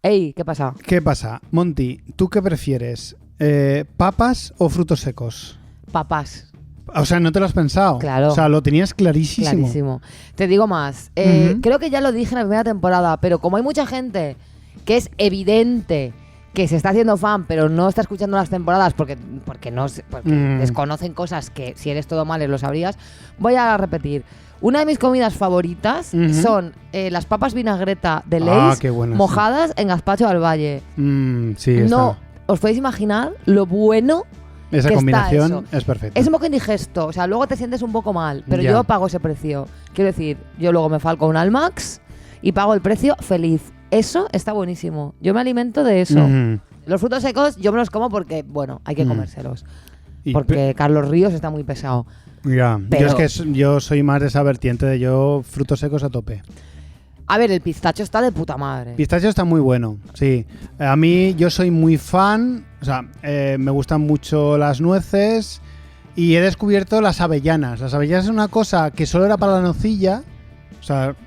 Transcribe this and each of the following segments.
Ey, ¿qué pasa? ¿Qué pasa? Monty, ¿tú qué prefieres? ¿Papas o frutos secos? Papas. O sea, ¿no te lo has pensado? Claro. O sea, lo tenías clarísimo. Clarísimo. Te digo más. Creo que ya lo dije en la primera temporada, pero como hay mucha gente que es evidente que se está haciendo fan, pero no está escuchando las temporadas porque desconocen cosas que si eres todo mal lo sabrías, voy a repetir. Una de mis comidas favoritas son las papas vinagreta de Lay's mojadas en gazpacho al valle. Sí, no os podéis imaginar lo bueno. Esa combinación es perfecta. Es un poco indigesto, o sea, luego te sientes un poco mal, pero yo pago ese precio. Quiero decir, yo luego me falco un Almax y pago el precio feliz. Eso está buenísimo. Yo me alimento de eso. Los frutos secos yo me los como porque, bueno, hay que comérselos. Porque Carlos Ríos está muy pesado. Ya, pero... yo soy más de esa vertiente de yo frutos secos a tope. A ver, el pistacho está de puta madre. Pistacho está muy bueno, sí. A mí yo soy muy fan, o sea, me gustan mucho las nueces y he descubierto las avellanas. Las avellanas es una cosa que solo era para la nocilla, o sea,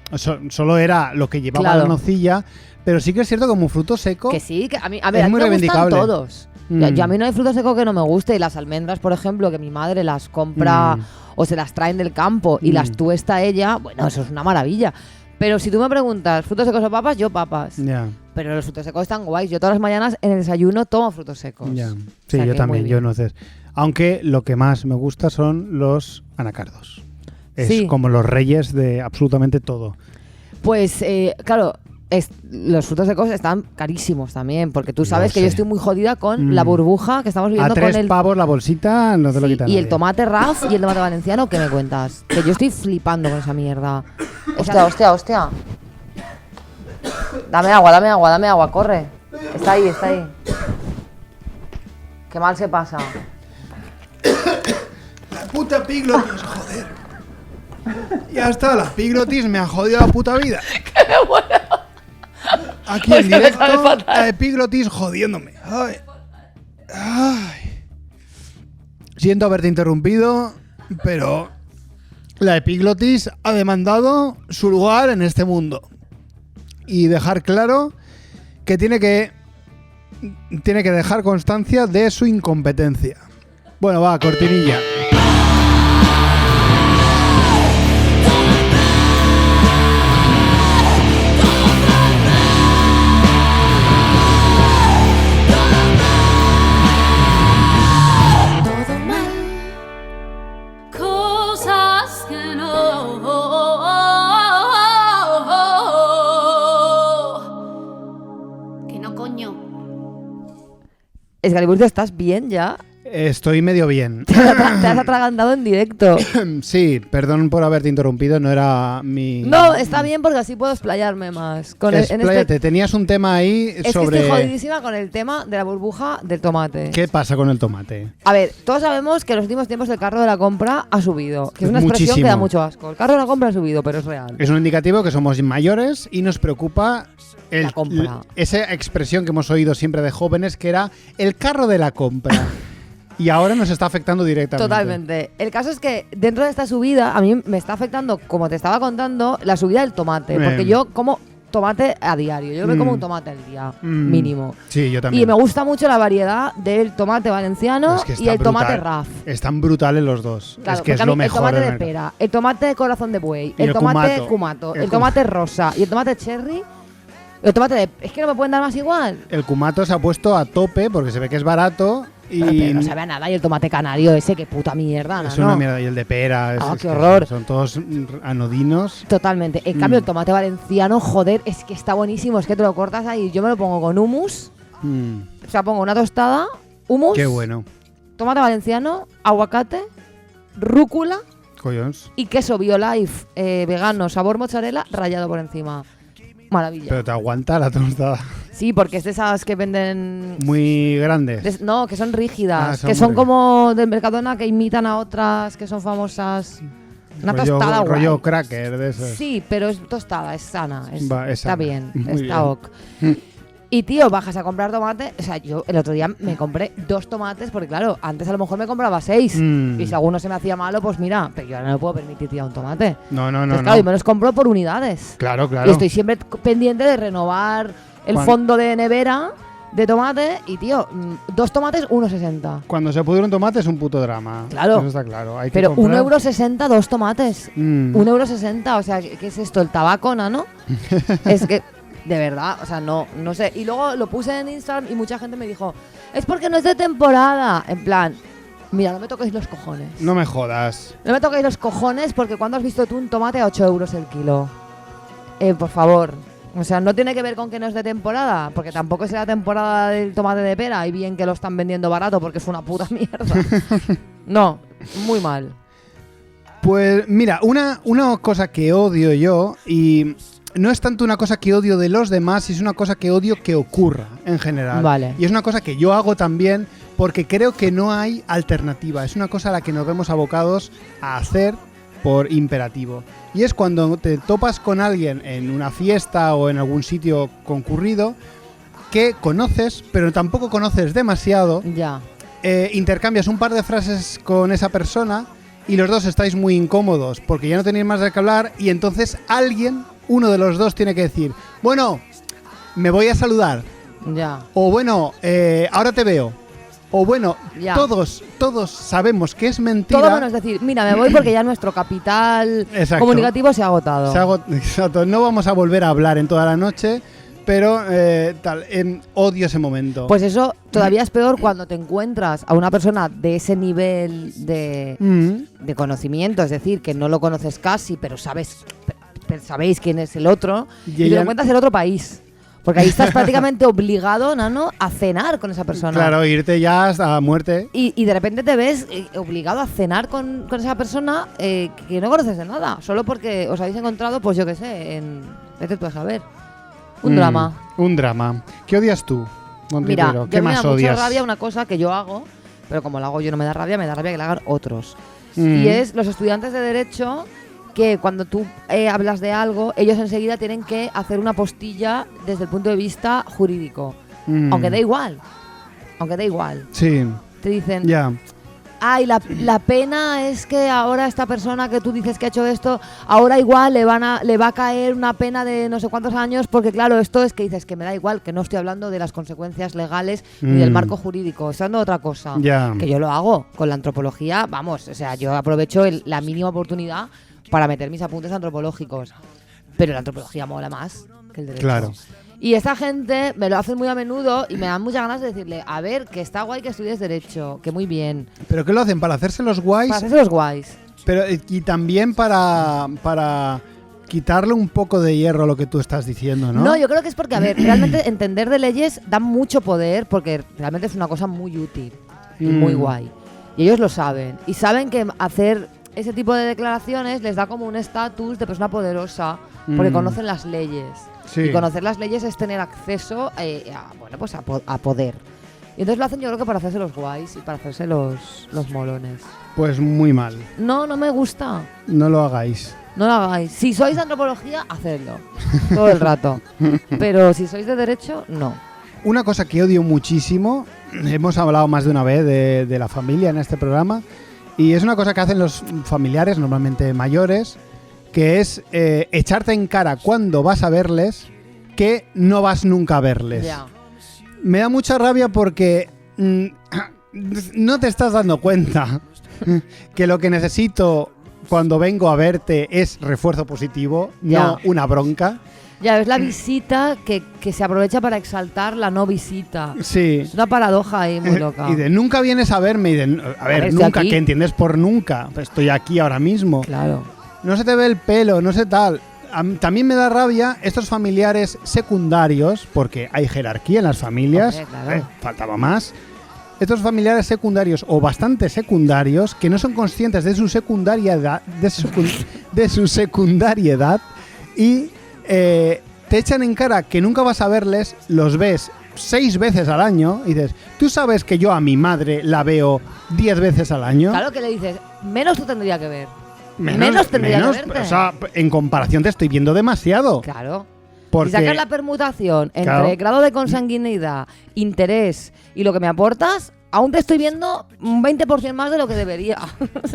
solo era lo que llevaba la nocilla, pero sí que es cierto como fruto seco. Que sí, que a mí me gustan todos. A mí no hay fruto seco que no me guste, y las almendras, por ejemplo, que mi madre las compra o se las traen del campo y las tuesta ella, bueno, eso es una maravilla. Pero si tú me preguntas, ¿frutos secos o papas? Yo papas. Yeah. Pero los frutos secos están guays. Yo todas las mañanas en el desayuno tomo frutos secos. Yeah. Sí, o sea, yo también, yo nueces. Aunque lo que más me gusta son los anacardos. Es como los reyes de absolutamente todo. Pues, claro, los frutos secos están carísimos también, porque tú sabes que yo estoy muy jodida con la burbuja que estamos viviendo. A 3 con el pavos la bolsita no te lo quitan. Y el tomate Raf y el tomate valenciano, ¿qué me cuentas? Que yo estoy flipando con esa mierda. Hostia. Dame agua, corre. Está ahí. Qué mal se pasa. La puta Piglotis, joder. Ya está, la Piglotis me ha jodido la puta vida. ¡Qué bueno! Aquí en directo, la Epiglotis jodiéndome. Ay. Siento haberte interrumpido, pero la Epiglotis ha demandado su lugar en este mundo. Y dejar claro que tiene que dejar constancia de su incompetencia. Bueno, va, cortinilla. Excalibur, ¿estás bien ya? Estoy medio bien. Te has atragantado en directo. Sí, perdón por haberte interrumpido, no era mi... No, está bien porque así puedo explayarme más. Expláyate, tenías un tema ahí sobre... Es que estoy jodidísima con el tema de la burbuja del tomate. ¿Qué pasa con el tomate? A ver, todos sabemos que en los últimos tiempos el carro de la compra ha subido. Que es una expresión que da mucho asco. El carro de la compra ha subido, pero es real. Es un indicativo que somos mayores y nos preocupa... la compra. Esa expresión que hemos oído siempre de jóvenes, que era el carro de la compra. Y ahora nos está afectando directamente. Totalmente. El caso es que dentro de esta subida, a mí me está afectando, como te estaba contando, la subida del tomate. Porque yo como tomate a diario. Yo creo que como un tomate al día, mínimo. Sí, yo también. Y me gusta mucho la variedad del tomate valenciano y el tomate Raf. Están brutales los dos. Claro, es que es lo mejor. El tomate de pera, el tomate de corazón de buey, el tomate cumato, el tomate rosa y el tomate cherry. El tomate es que no me pueden dar más igual. El cumato se ha puesto a tope porque se ve que es barato y... Pero no sabe a nada. Y el tomate canario ese, qué puta mierda. Es una mierda. Y el de pera. Qué horror. Son todos anodinos. Totalmente. En cambio, el tomate valenciano, joder, es que está buenísimo. Es que te lo cortas ahí. Yo me lo pongo con hummus. O sea, pongo una tostada, hummus. Qué bueno. Tomate valenciano, aguacate, rúcula. Collons. Y queso BioLife vegano, sabor mozzarella, rallado por encima. Maravilla. Pero te aguanta la tostada. Sí, porque es de esas que venden... Muy grandes. No, que son rígidas. Que son como del Mercadona, que imitan a otras que son famosas. Una tostada guay. Rollo cracker de esos. Sí, pero es tostada, es sana. Está sana. bien, Muy está bien. ok. Y tío, bajas a comprar tomate. O sea, yo el otro día me compré 2 tomates, porque claro, antes a lo mejor me compraba 6. Y si alguno se me hacía malo, pues mira, pero yo ahora no me puedo permitir tirar un tomate. No. Entonces, claro, yo me los compro por unidades. Claro. Y estoy siempre pendiente de renovar el fondo de nevera de tomate y, tío, 2 tomates, 1,60. Cuando se pudre un tomate es un puto drama. Claro. Eso está claro. Hay que Pero comprar... 1,60 €, 2 tomates. 1,60 €, o sea, ¿qué es esto? ¿El tabaco, no? Es que, de verdad, o sea, no sé. Y luego lo puse en Instagram y mucha gente me dijo, es porque no es de temporada. En plan, mira, no me toquéis los cojones. No me jodas. No me toquéis los cojones porque ¿cuándo has visto tú un tomate a 8 € el kilo? Por favor. O sea, no tiene que ver con que no es de temporada, porque tampoco es la temporada del tomate de pera y bien que lo están vendiendo barato porque es una puta mierda. No, muy mal. Pues mira, una cosa que odio yo, y no es tanto una cosa que odio de los demás, es una cosa que odio que ocurra en general. Vale. Y es una cosa que yo hago también porque creo que no hay alternativa. Es una cosa a la que nos vemos abocados a hacer por imperativo. Y es cuando te topas con alguien en una fiesta o en algún sitio concurrido que conoces, pero tampoco conoces demasiado. Ya. Intercambias un par de frases con esa persona y los dos estáis muy incómodos porque ya no tenéis más de qué hablar y entonces uno de los dos tiene que decir, bueno, me voy a saludar. Ya. O bueno, ahora te veo. O bueno, ya. Todos sabemos que es mentira. Todo menos decir, mira, me voy porque ya nuestro capital comunicativo se ha agotado. Exacto, no vamos a volver a hablar en toda la noche, pero odio ese momento. Pues eso todavía es peor cuando te encuentras a una persona de ese nivel de conocimiento, es decir, que no lo conoces casi, pero sabéis quién es el otro, y te lo encuentras en otro país. Porque ahí estás prácticamente obligado, Nano, a cenar con esa persona. Claro, irte ya hasta muerte. Y de repente te ves obligado a cenar con esa persona que no conoces de nada. Solo porque os habéis encontrado, pues yo qué sé, vete tú a saber. Un drama. Un drama. ¿Qué odias tú, Montipero? Mira, ¿Qué más odias? Me da mucha rabia una cosa que yo hago, pero como la hago yo no me da rabia que la hagan otros. Y es los estudiantes de Derecho que cuando tú hablas de algo, ellos enseguida tienen que hacer una postilla desde el punto de vista jurídico. Aunque da igual. Sí. Te dicen, ya. Ay, la pena es que ahora esta persona que tú dices que ha hecho esto, ahora igual le va a caer una pena de no sé cuántos años, porque claro, esto es que dices que me da igual, que no estoy hablando de las consecuencias legales ni del marco jurídico, estoy hablando de otra cosa. Que yo lo hago con la antropología, vamos, o sea, yo aprovecho la mínima oportunidad para meter mis apuntes antropológicos. Pero la antropología mola más que el derecho. Claro. Y esta gente me lo hacen muy a menudo y me dan muchas ganas de decirle, a ver, que está guay que estudies derecho, que muy bien. ¿Pero qué lo hacen? ¿Para hacerse los guays? Para hacerse los guays. Pero, y también para quitarle un poco de hierro a lo que tú estás diciendo, ¿no? No, yo creo que es porque, a ver, realmente entender de leyes da mucho poder porque realmente es una cosa muy útil y muy guay. Y ellos lo saben. Y saben que hacer ese tipo de declaraciones les da como un estatus de persona poderosa porque conocen las leyes. Sí. Y conocer las leyes es tener acceso a poder. Y entonces lo hacen yo creo que para hacerse los guays y para hacerse los molones. Pues muy mal. No me gusta. No lo hagáis. No lo hagáis. Si sois de antropología, hacedlo. Todo el rato. Pero si sois de derecho, no. Una cosa que odio muchísimo, hemos hablado más de una vez de la familia en este programa, y es una cosa que hacen los familiares, normalmente mayores, que es echarte en cara cuando vas a verles que no vas nunca a verles. Ya. Me da mucha rabia porque no te estás dando cuenta que lo que necesito cuando vengo a verte es refuerzo positivo, no una bronca. Ya, es la visita que se aprovecha para exaltar la no visita. Sí. Es una paradoja ahí muy loca. Y de nunca vienes a verme y de, a ver, nunca, ¿qué entiendes por nunca? Estoy aquí ahora mismo. Claro. No se te ve el pelo, no sé tal. También me da rabia estos familiares secundarios, porque hay jerarquía en las familias, claro. Faltaba más. Estos familiares secundarios o bastante secundarios que no son conscientes de su secundariedad, y te echan en cara que nunca vas a verles, los ves 6 veces al año y dices, ¿tú sabes que yo a mi madre la veo 10 veces al año? Claro que le dices, menos tú tendría que ver. Menos tendría que verte. O sea, en comparación te estoy viendo demasiado. Claro. Porque, si sacas la permutación entre grado de consanguinidad, interés y lo que me aportas, aún te estoy viendo un 20% más de lo que debería.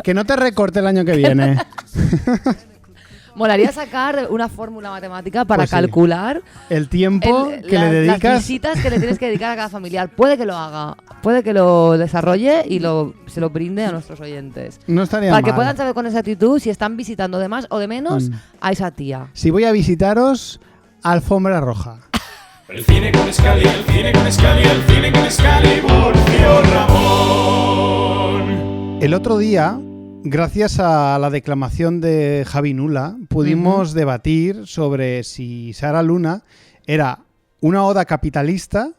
Que no te recorte el año que viene. Molaría sacar una fórmula matemática para Pues sí. calcular El tiempo que le las dedicas. visitas que le tienes que dedicar a cada familiar. Puede que lo haga, puede que lo desarrolle y se lo brinde a nuestros oyentes. No estaría Para mal. que puedan saber con exactitud si están visitando de más o de menos a esa tía. Si voy a visitaros, alfombra roja. El cine con Scali, el cine con Scali, el cine con Excalibur, tío Ramón. El otro día, gracias a la declamación de Javi Nula, pudimos debatir sobre si Sara Luna era una oda capitalista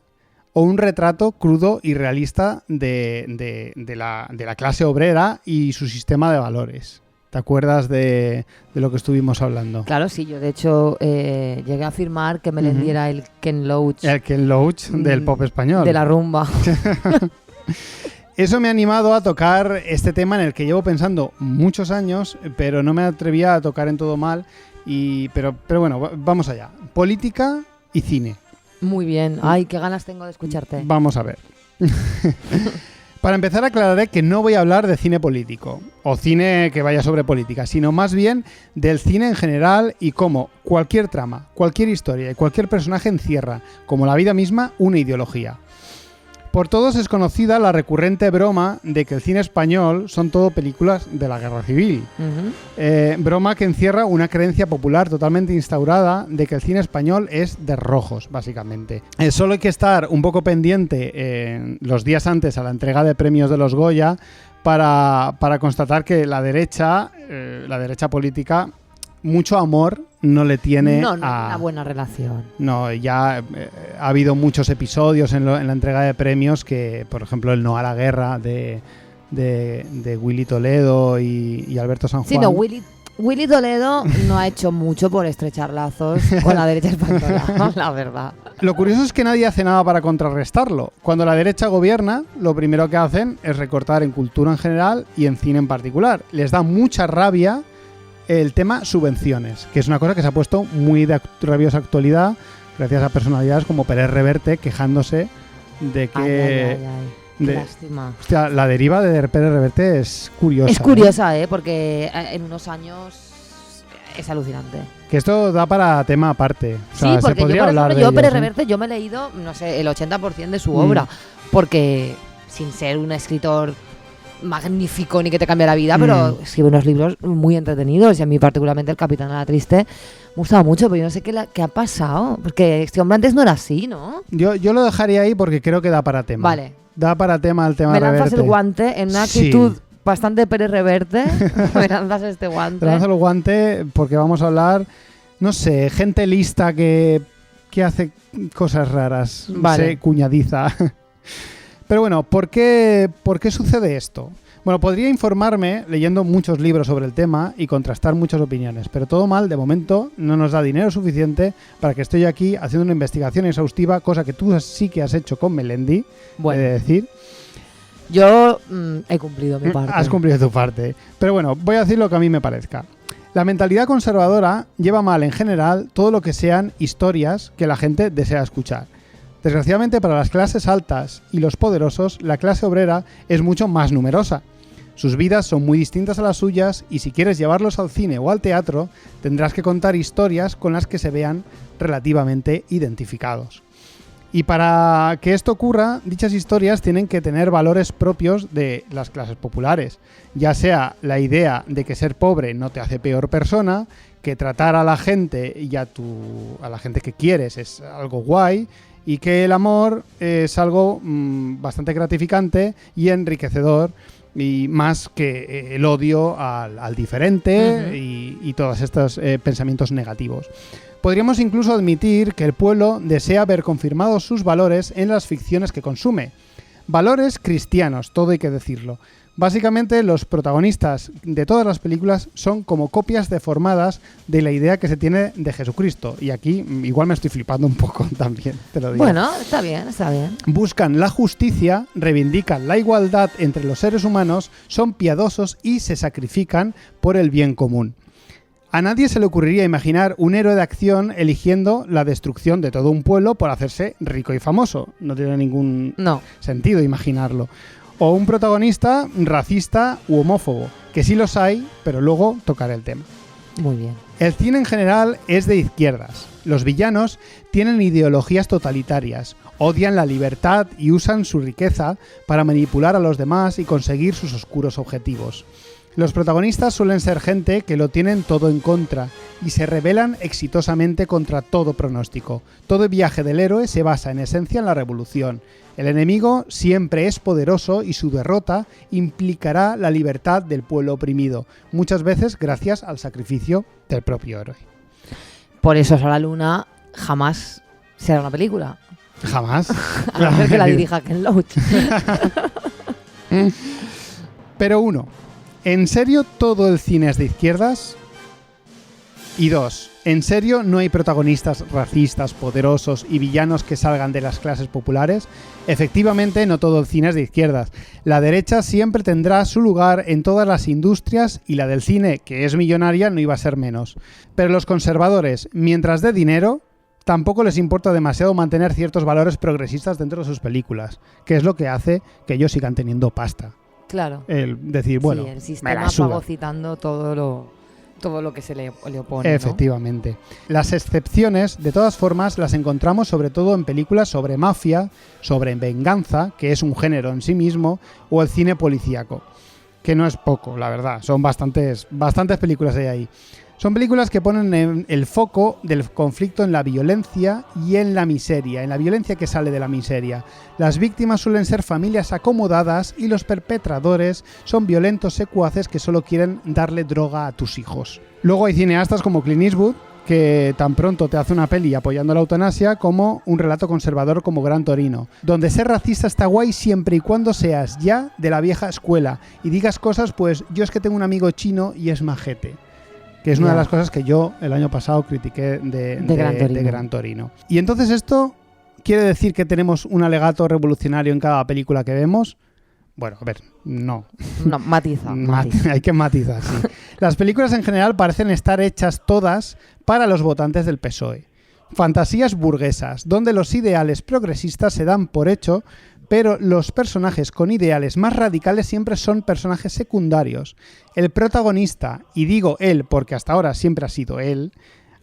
o un retrato crudo y realista de la clase obrera y su sistema de valores. ¿Te acuerdas de lo que estuvimos hablando? Claro, sí, yo de hecho llegué a afirmar que me le diera el Ken Loach. El Ken Loach del pop español. De la rumba. Eso me ha animado a tocar este tema en el que llevo pensando muchos años, pero no me atrevía a tocar en todo mal. Pero bueno, vamos allá. Política y cine. Muy bien. Ay, qué ganas tengo de escucharte. Vamos a ver. Para empezar, aclararé que no voy a hablar de cine político o cine que vaya sobre política, sino más bien del cine en general y cómo cualquier trama, cualquier historia y cualquier personaje encierra, como la vida misma, una ideología. Por todos es conocida la recurrente broma de que el cine español son todo películas de la Guerra Civil. Broma que encierra una creencia popular totalmente instaurada de que el cine español es de rojos, básicamente. Solo hay que estar un poco pendiente los días antes a la entrega de premios de los Goya para constatar que la derecha política, mucho amor no le tiene no, a una buena relación. No, ya ha habido muchos episodios en la entrega de premios que, por ejemplo, el No a la Guerra de Willy Toledo y Alberto San Juan. Sí, no, Willy Toledo no ha hecho mucho por estrechar lazos con la derecha española, la verdad. Lo curioso es que nadie hace nada para contrarrestarlo. Cuando la derecha gobierna, lo primero que hacen es recortar en cultura en general y en cine en particular. Les da mucha rabia el tema subvenciones, que es una cosa que se ha puesto muy de rabiosa actualidad gracias a personalidades como Pérez Reverte quejándose de que... Qué lástima. Hostia, la deriva de Pérez Reverte es curiosa. Es curiosa, porque en unos años es alucinante. Que esto da para tema aparte. O sea, sí, porque se podría hablar de yo ellos, Pérez Reverte, yo me he leído, no sé, el 80% de su obra, porque sin ser un escritor magnífico ni que te cambie la vida, pero escribe unos libros muy entretenidos y a mí particularmente El Capitán a la Triste me gustaba mucho, pero yo no sé qué ha pasado, porque este hombre antes no era así, ¿no? Yo lo dejaría ahí porque creo que da para tema. Vale. Da para tema el tema de Me lanzas Reverte. el guante en una actitud bastante Pérez Reverte, me lanzas este guante. Te lanzo el guante porque vamos a hablar, no sé, gente lista que hace cosas raras, Vale. se cuñadiza. Pero bueno, ¿por qué sucede esto? Bueno, podría informarme leyendo muchos libros sobre el tema y contrastar muchas opiniones, pero todo mal, de momento no nos da dinero suficiente para que estoy aquí haciendo una investigación exhaustiva, cosa que tú sí que has hecho con Melendi, Bueno. he de decir. Yo he cumplido mi parte. Has cumplido tu parte. Pero bueno, voy a decir lo que a mí me parezca. La mentalidad conservadora lleva mal en general todo lo que sean historias que la gente desea escuchar. Desgraciadamente para las clases altas y los poderosos, la clase obrera es mucho más numerosa. Sus vidas son muy distintas a las suyas y si quieres llevarlos al cine o al teatro, tendrás que contar historias con las que se vean relativamente identificados. Y para que esto ocurra, dichas historias tienen que tener valores propios de las clases populares, ya sea la idea de que ser pobre no te hace peor persona, que tratar a la gente y a la gente que quieres es algo guay, y que el amor es algo bastante gratificante y enriquecedor, y más que el odio al diferente y todos estos pensamientos negativos. Podríamos incluso admitir que el pueblo desea ver confirmados sus valores en las ficciones que consume. Valores cristianos, todo hay que decirlo. Básicamente, los protagonistas de todas las películas son como copias deformadas de la idea que se tiene de Jesucristo. Y aquí igual me estoy flipando un poco también, te lo digo. Bueno, está bien, está bien. Buscan la justicia, reivindican la igualdad entre los seres humanos, son piadosos y se sacrifican por el bien común. A nadie se le ocurriría imaginar un héroe de acción eligiendo la destrucción de todo un pueblo por hacerse rico y famoso. No tiene ningún sentido imaginarlo. O un protagonista racista u homófobo, que sí los hay, pero luego tocaré el tema. Muy bien. El cine en general es de izquierdas. Los villanos tienen ideologías totalitarias, odian la libertad y usan su riqueza para manipular a los demás y conseguir sus oscuros objetivos. Los protagonistas suelen ser gente que lo tienen todo en contra y se rebelan exitosamente contra todo pronóstico. Todo viaje del héroe se basa en esencia en la revolución. El enemigo siempre es poderoso y su derrota implicará la libertad del pueblo oprimido, muchas veces gracias al sacrificio del propio héroe. Por eso Sola Luna jamás será una película. Jamás. A no ser que la dirija Ken Loach. Pero 1. ¿En serio todo el cine es de izquierdas? Y 2. ¿En serio no hay protagonistas racistas, poderosos y villanos que salgan de las clases populares? Efectivamente, no todo el cine es de izquierdas. La derecha siempre tendrá su lugar en todas las industrias y la del cine, que es millonaria, no iba a ser menos. Pero los conservadores, mientras dé dinero, tampoco les importa demasiado mantener ciertos valores progresistas dentro de sus películas, que es lo que hace que ellos sigan teniendo pasta. Claro. El decir, bueno, sí, el me sistema la suda. fagocitando todo lo que se le opone, Efectivamente. ¿No? Las excepciones, de todas formas, las encontramos sobre todo en películas sobre mafia, sobre venganza, que es un género en sí mismo, o el cine policíaco, que no es poco, la verdad. Son bastantes películas ahí. Son películas que ponen el foco del conflicto en la violencia y en la miseria, en la violencia que sale de la miseria. Las víctimas suelen ser familias acomodadas y los perpetradores son violentos secuaces que solo quieren darle droga a tus hijos. Luego hay cineastas como Clint Eastwood, que tan pronto te hace una peli apoyando la eutanasia, como un relato conservador como Gran Torino, donde ser racista está guay siempre y cuando seas ya de la vieja escuela y digas cosas, pues yo es que tengo un amigo chino y es majete. Que es una de las cosas que yo el año pasado critiqué de Gran Torino. Y entonces esto quiere decir que tenemos un alegato revolucionario en cada película que vemos. Bueno, a ver, no. No, matiza. Hay que matizar, sí. Las películas en general parecen estar hechas todas para los votantes del PSOE. Fantasías burguesas, donde los ideales progresistas se dan por hecho, pero los personajes con ideales más radicales siempre son personajes secundarios. El protagonista, y digo él porque hasta ahora siempre ha sido él,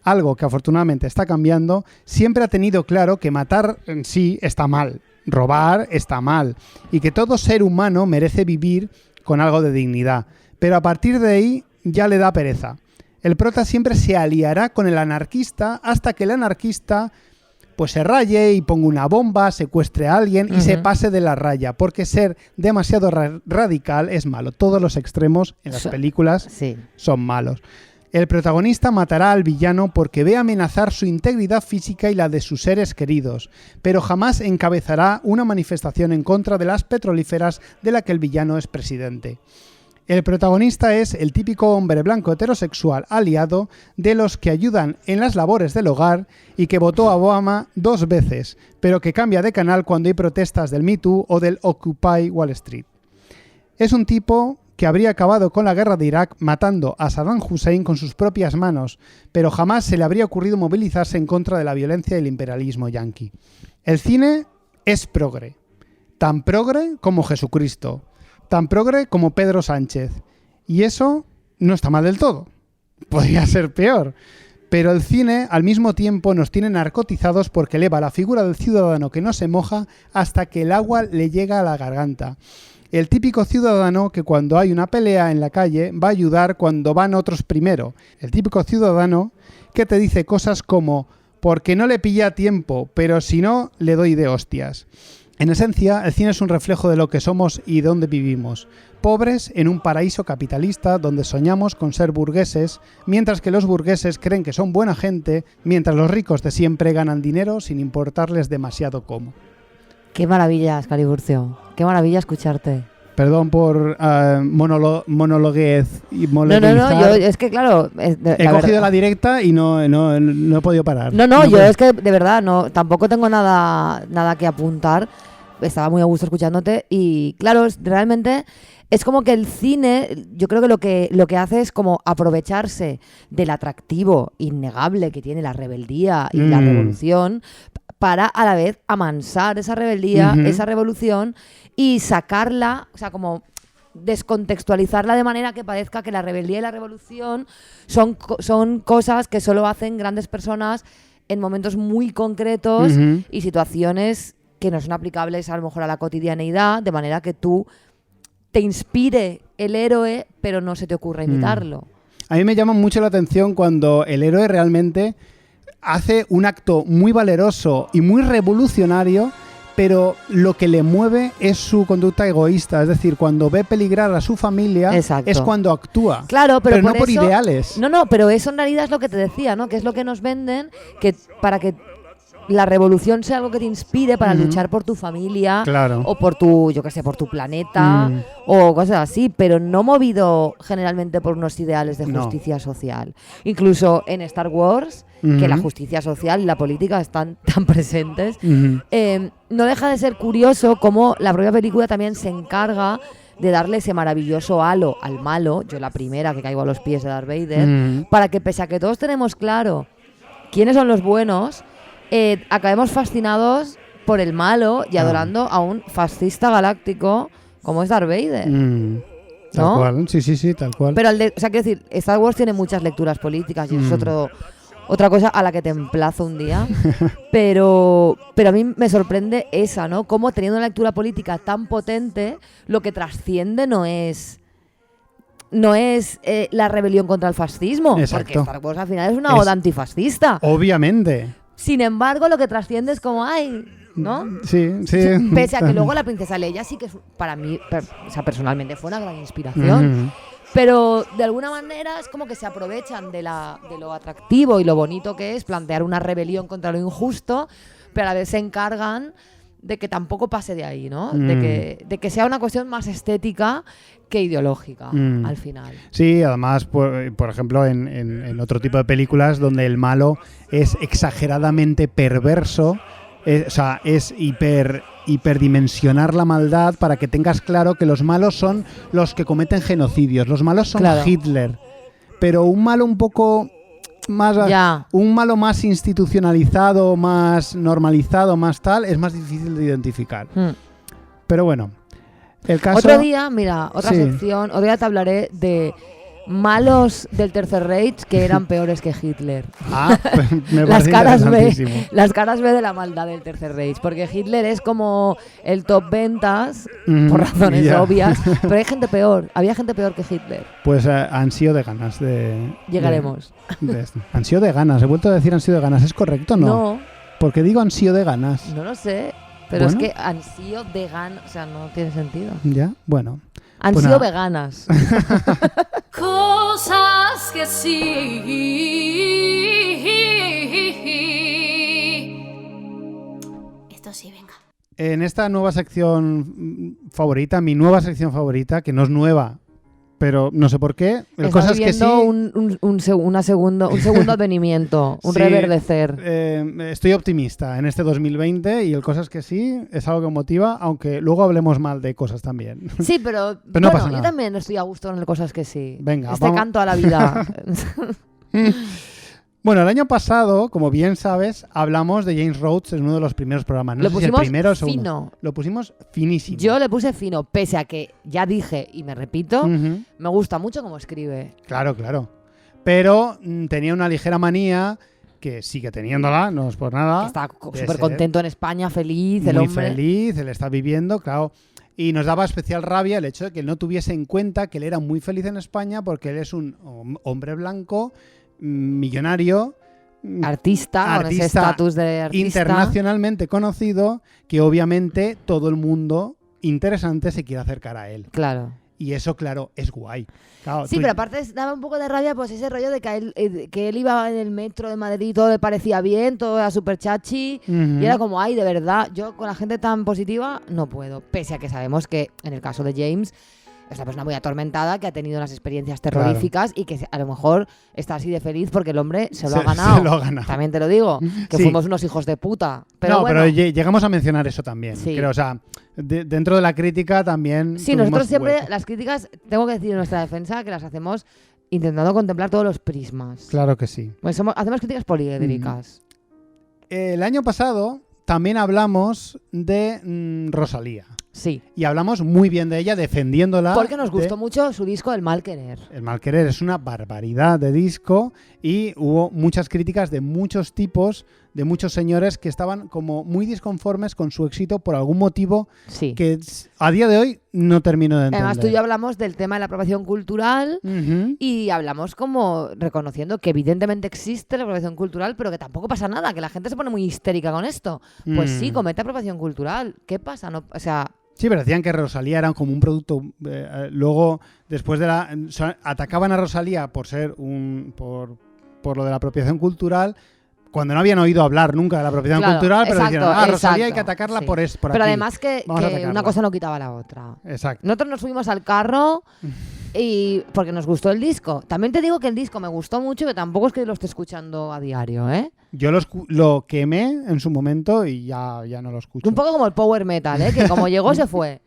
algo que afortunadamente está cambiando, siempre ha tenido claro que matar en sí está mal, robar está mal, y que todo ser humano merece vivir con algo de dignidad. Pero a partir de ahí ya le da pereza. El prota siempre se aliará con el anarquista hasta que el anarquista pues se raye y ponga una bomba, secuestre a alguien y se pase de la raya, porque ser demasiado radical es malo. Todos los extremos en las películas son malos. El protagonista matará al villano porque ve amenazar su integridad física y la de sus seres queridos, pero jamás encabezará una manifestación en contra de las petrolíferas de la que el villano es presidente. El protagonista es el típico hombre blanco heterosexual aliado de los que ayudan en las labores del hogar y que votó a Obama 2 veces, pero que cambia de canal cuando hay protestas del Me Too o del Occupy Wall Street. Es un tipo que habría acabado con la guerra de Irak matando a Saddam Hussein con sus propias manos, pero jamás se le habría ocurrido movilizarse en contra de la violencia y el imperialismo yanqui. El cine es progre, tan progre como Jesucristo, tan progre como Pedro Sánchez. Y eso no está mal del todo. Podría ser peor. Pero el cine, al mismo tiempo, nos tiene narcotizados porque eleva la figura del ciudadano que no se moja hasta que el agua le llega a la garganta. El típico ciudadano que cuando hay una pelea en la calle va a ayudar cuando van otros primero. El típico ciudadano que te dice cosas como porque no le pilla tiempo, pero si no, le doy de hostias. En esencia, el cine es un reflejo de lo que somos y de dónde vivimos. Pobres en un paraíso capitalista donde soñamos con ser burgueses, mientras que los burgueses creen que son buena gente, mientras los ricos de siempre ganan dinero sin importarles demasiado cómo. Qué maravilla, Escaliburcio. Qué maravilla escucharte. Perdón por monologuez y No, yo es que claro... He cogido la directa y no he podido parar. Es que de verdad tampoco tengo nada que apuntar. Estaba muy a gusto escuchándote y claro, realmente es como que el cine, yo creo que lo que hace es como aprovecharse del atractivo innegable que tiene la rebeldía y la revolución para a la vez amansar esa rebeldía, esa revolución y sacarla, o sea, como descontextualizarla de manera que parezca que la rebeldía y la revolución son cosas que solo hacen grandes personas en momentos muy concretos y situaciones que no son aplicables a lo mejor a la cotidianeidad, de manera que tú te inspire el héroe, pero no se te ocurra imitarlo. A mí me llama mucho la atención cuando el héroe realmente hace un acto muy valeroso y muy revolucionario, pero lo que le mueve es su conducta egoísta. Es decir, cuando ve peligrar a su familia, Exacto. es cuando actúa. Claro, pero no por eso, ideales. No, pero eso en realidad es lo que te decía, ¿no? Que es lo que nos venden, que para que la revolución sea algo que te inspire para luchar por tu familia, Claro. o por tu, yo qué sé, por tu planeta, o cosas así, pero no movido generalmente por unos ideales de justicia social. Incluso en Star Wars, que la justicia social y la política están tan presentes, no deja de ser curioso cómo la propia película también se encarga de darle ese maravilloso halo al malo, yo la primera que caigo a los pies de Darth Vader, para que pese a que todos tenemos claro quiénes son los buenos, acabemos fascinados por el malo y adorando a un fascista galáctico como es Darth Vader. Tal ¿no? cual, sí, tal cual. Pero o sea, quiero decir, Star Wars tiene muchas lecturas políticas y eso es otra cosa a la que te emplazo un día. pero a mí me sorprende esa, ¿no? Cómo teniendo una lectura política tan potente, lo que trasciende no es la rebelión contra el fascismo. Exacto. Porque Star Wars al final es una oda antifascista. Obviamente. Sin embargo, lo que trasciende es como, ay, ¿no? Sí. Pese a que luego la princesa Leia sí que para mí, o sea, personalmente fue una gran inspiración. Pero de alguna manera es como que se aprovechan de lo atractivo y lo bonito que es plantear una rebelión contra lo injusto, pero a la vez se encargan de que tampoco pase de ahí, ¿no? De que sea una cuestión más estética que ideológica al final. Sí, además, por ejemplo, en otro tipo de películas donde el malo es exageradamente perverso, o sea, es hiperdimensionar la maldad para que tengas claro que los malos son los que cometen genocidios, los malos son Hitler, pero un malo un poco más, un malo más institucionalizado, más normalizado, más tal, es más difícil de identificar. Pero bueno, el caso... Otro día, mira, otra sección, otro día te hablaré de malos del Tercer Reich que eran peores que Hitler. Me las parece las caras B de la maldad del Tercer Reich, porque Hitler es como el top ventas, por razones obvias, pero hay gente peor, había gente peor que Hitler. Pues han sido de ganas Llegaremos. De esto. Han sido de ganas, he vuelto a decir han sido de ganas, ¿es correcto o no? No. ¿Por qué digo han sido de ganas? No lo sé, pero es que han sido de ganas, o sea, no tiene sentido. Ya, bueno. Han pues sido nada. veganas. Cosas que sí. Esto sí, venga. En esta nueva sección favorita, mi nueva sección favorita, que no es nueva, pero no sé por qué. El cosa es que sí. un segundo advenimiento, un reverdecer. Estoy optimista en este 2020 y el cosa es que sí, es algo que motiva, aunque luego hablemos mal de cosas también. Sí, pero no pasa nada. Yo también estoy a gusto en el cosas que sí. Venga, canto a la vida. Bueno, el año pasado, como bien sabes, hablamos de James Rhodes en uno de los primeros programas. No lo sé si el pusimos primero o el segundo. fino. Lo pusimos finísimo. Yo le puse fino, pese a que ya dije, y me repito, me gusta mucho cómo escribe. Claro. Pero tenía una ligera manía, que sigue teniéndola, no es por nada. Que está súper contento en España, feliz, el hombre. Muy feliz, él está viviendo, claro. Y nos daba especial rabia el hecho de que él no tuviese en cuenta que él era muy feliz en España porque él es un hombre blanco, millonario, artista con ese estatus de artista internacionalmente conocido, que obviamente todo el mundo interesante se quiere acercar a él. Claro. Y eso, claro, es guay. Claro, sí, pero aparte daba un poco de rabia pues ese rollo de que él iba en el metro de Madrid y todo le parecía bien, todo era súper chachi, y era como, ay, de verdad, yo con la gente tan positiva no puedo. Pese a que sabemos que en el caso de James es una persona muy atormentada, que ha tenido unas experiencias terroríficas y que a lo mejor está así de feliz porque el hombre se lo ha ganado. Se lo ha ganado. También te lo digo, que fuimos unos hijos de puta. Pero bueno. Pero llegamos a mencionar eso también. Sí. Creo, o sea, dentro de la crítica también. Sí, nosotros siempre las críticas, tengo que decir en nuestra defensa, que las hacemos intentando contemplar todos los prismas. Claro que sí. Pues hacemos críticas poliédricas. El año pasado también hablamos de Rosalía. Sí. Y hablamos muy bien de ella, defendiéndola. Porque nos gustó mucho su disco El Mal Querer. El Mal Querer es una barbaridad de disco y hubo muchas críticas de muchos tipos, de muchos señores que estaban como muy disconformes con su éxito por algún motivo Sí. que a día de hoy no termino de entender. Además, tú y yo hablamos del tema de la apropiación cultural Ujú. y hablamos como reconociendo que evidentemente existe la apropiación cultural, pero que tampoco pasa nada, que la gente se pone muy histérica con esto. Pues sí, comete apropiación cultural. ¿Qué pasa? No, o sea, Sí, pero decían que Rosalía era como un producto. Luego, después de atacaban a Rosalía por ser por lo de la apropiación cultural, cuando no habían oído hablar nunca de la apropiación claro, cultural, pero exacto, decían, Rosalía exacto, hay que atacarla sí. por Pero aquí. además que Vamos a una atacarla. cosa no quitaba la otra. Exacto. Nosotros nos subimos al carro y porque nos gustó el disco. También te digo que el disco me gustó mucho, pero tampoco es que lo esté escuchando a diario, ¿eh? Yo lo quemé en su momento y ya no lo escucho. Un poco como el power metal, ¿eh? Que como llegó se fue.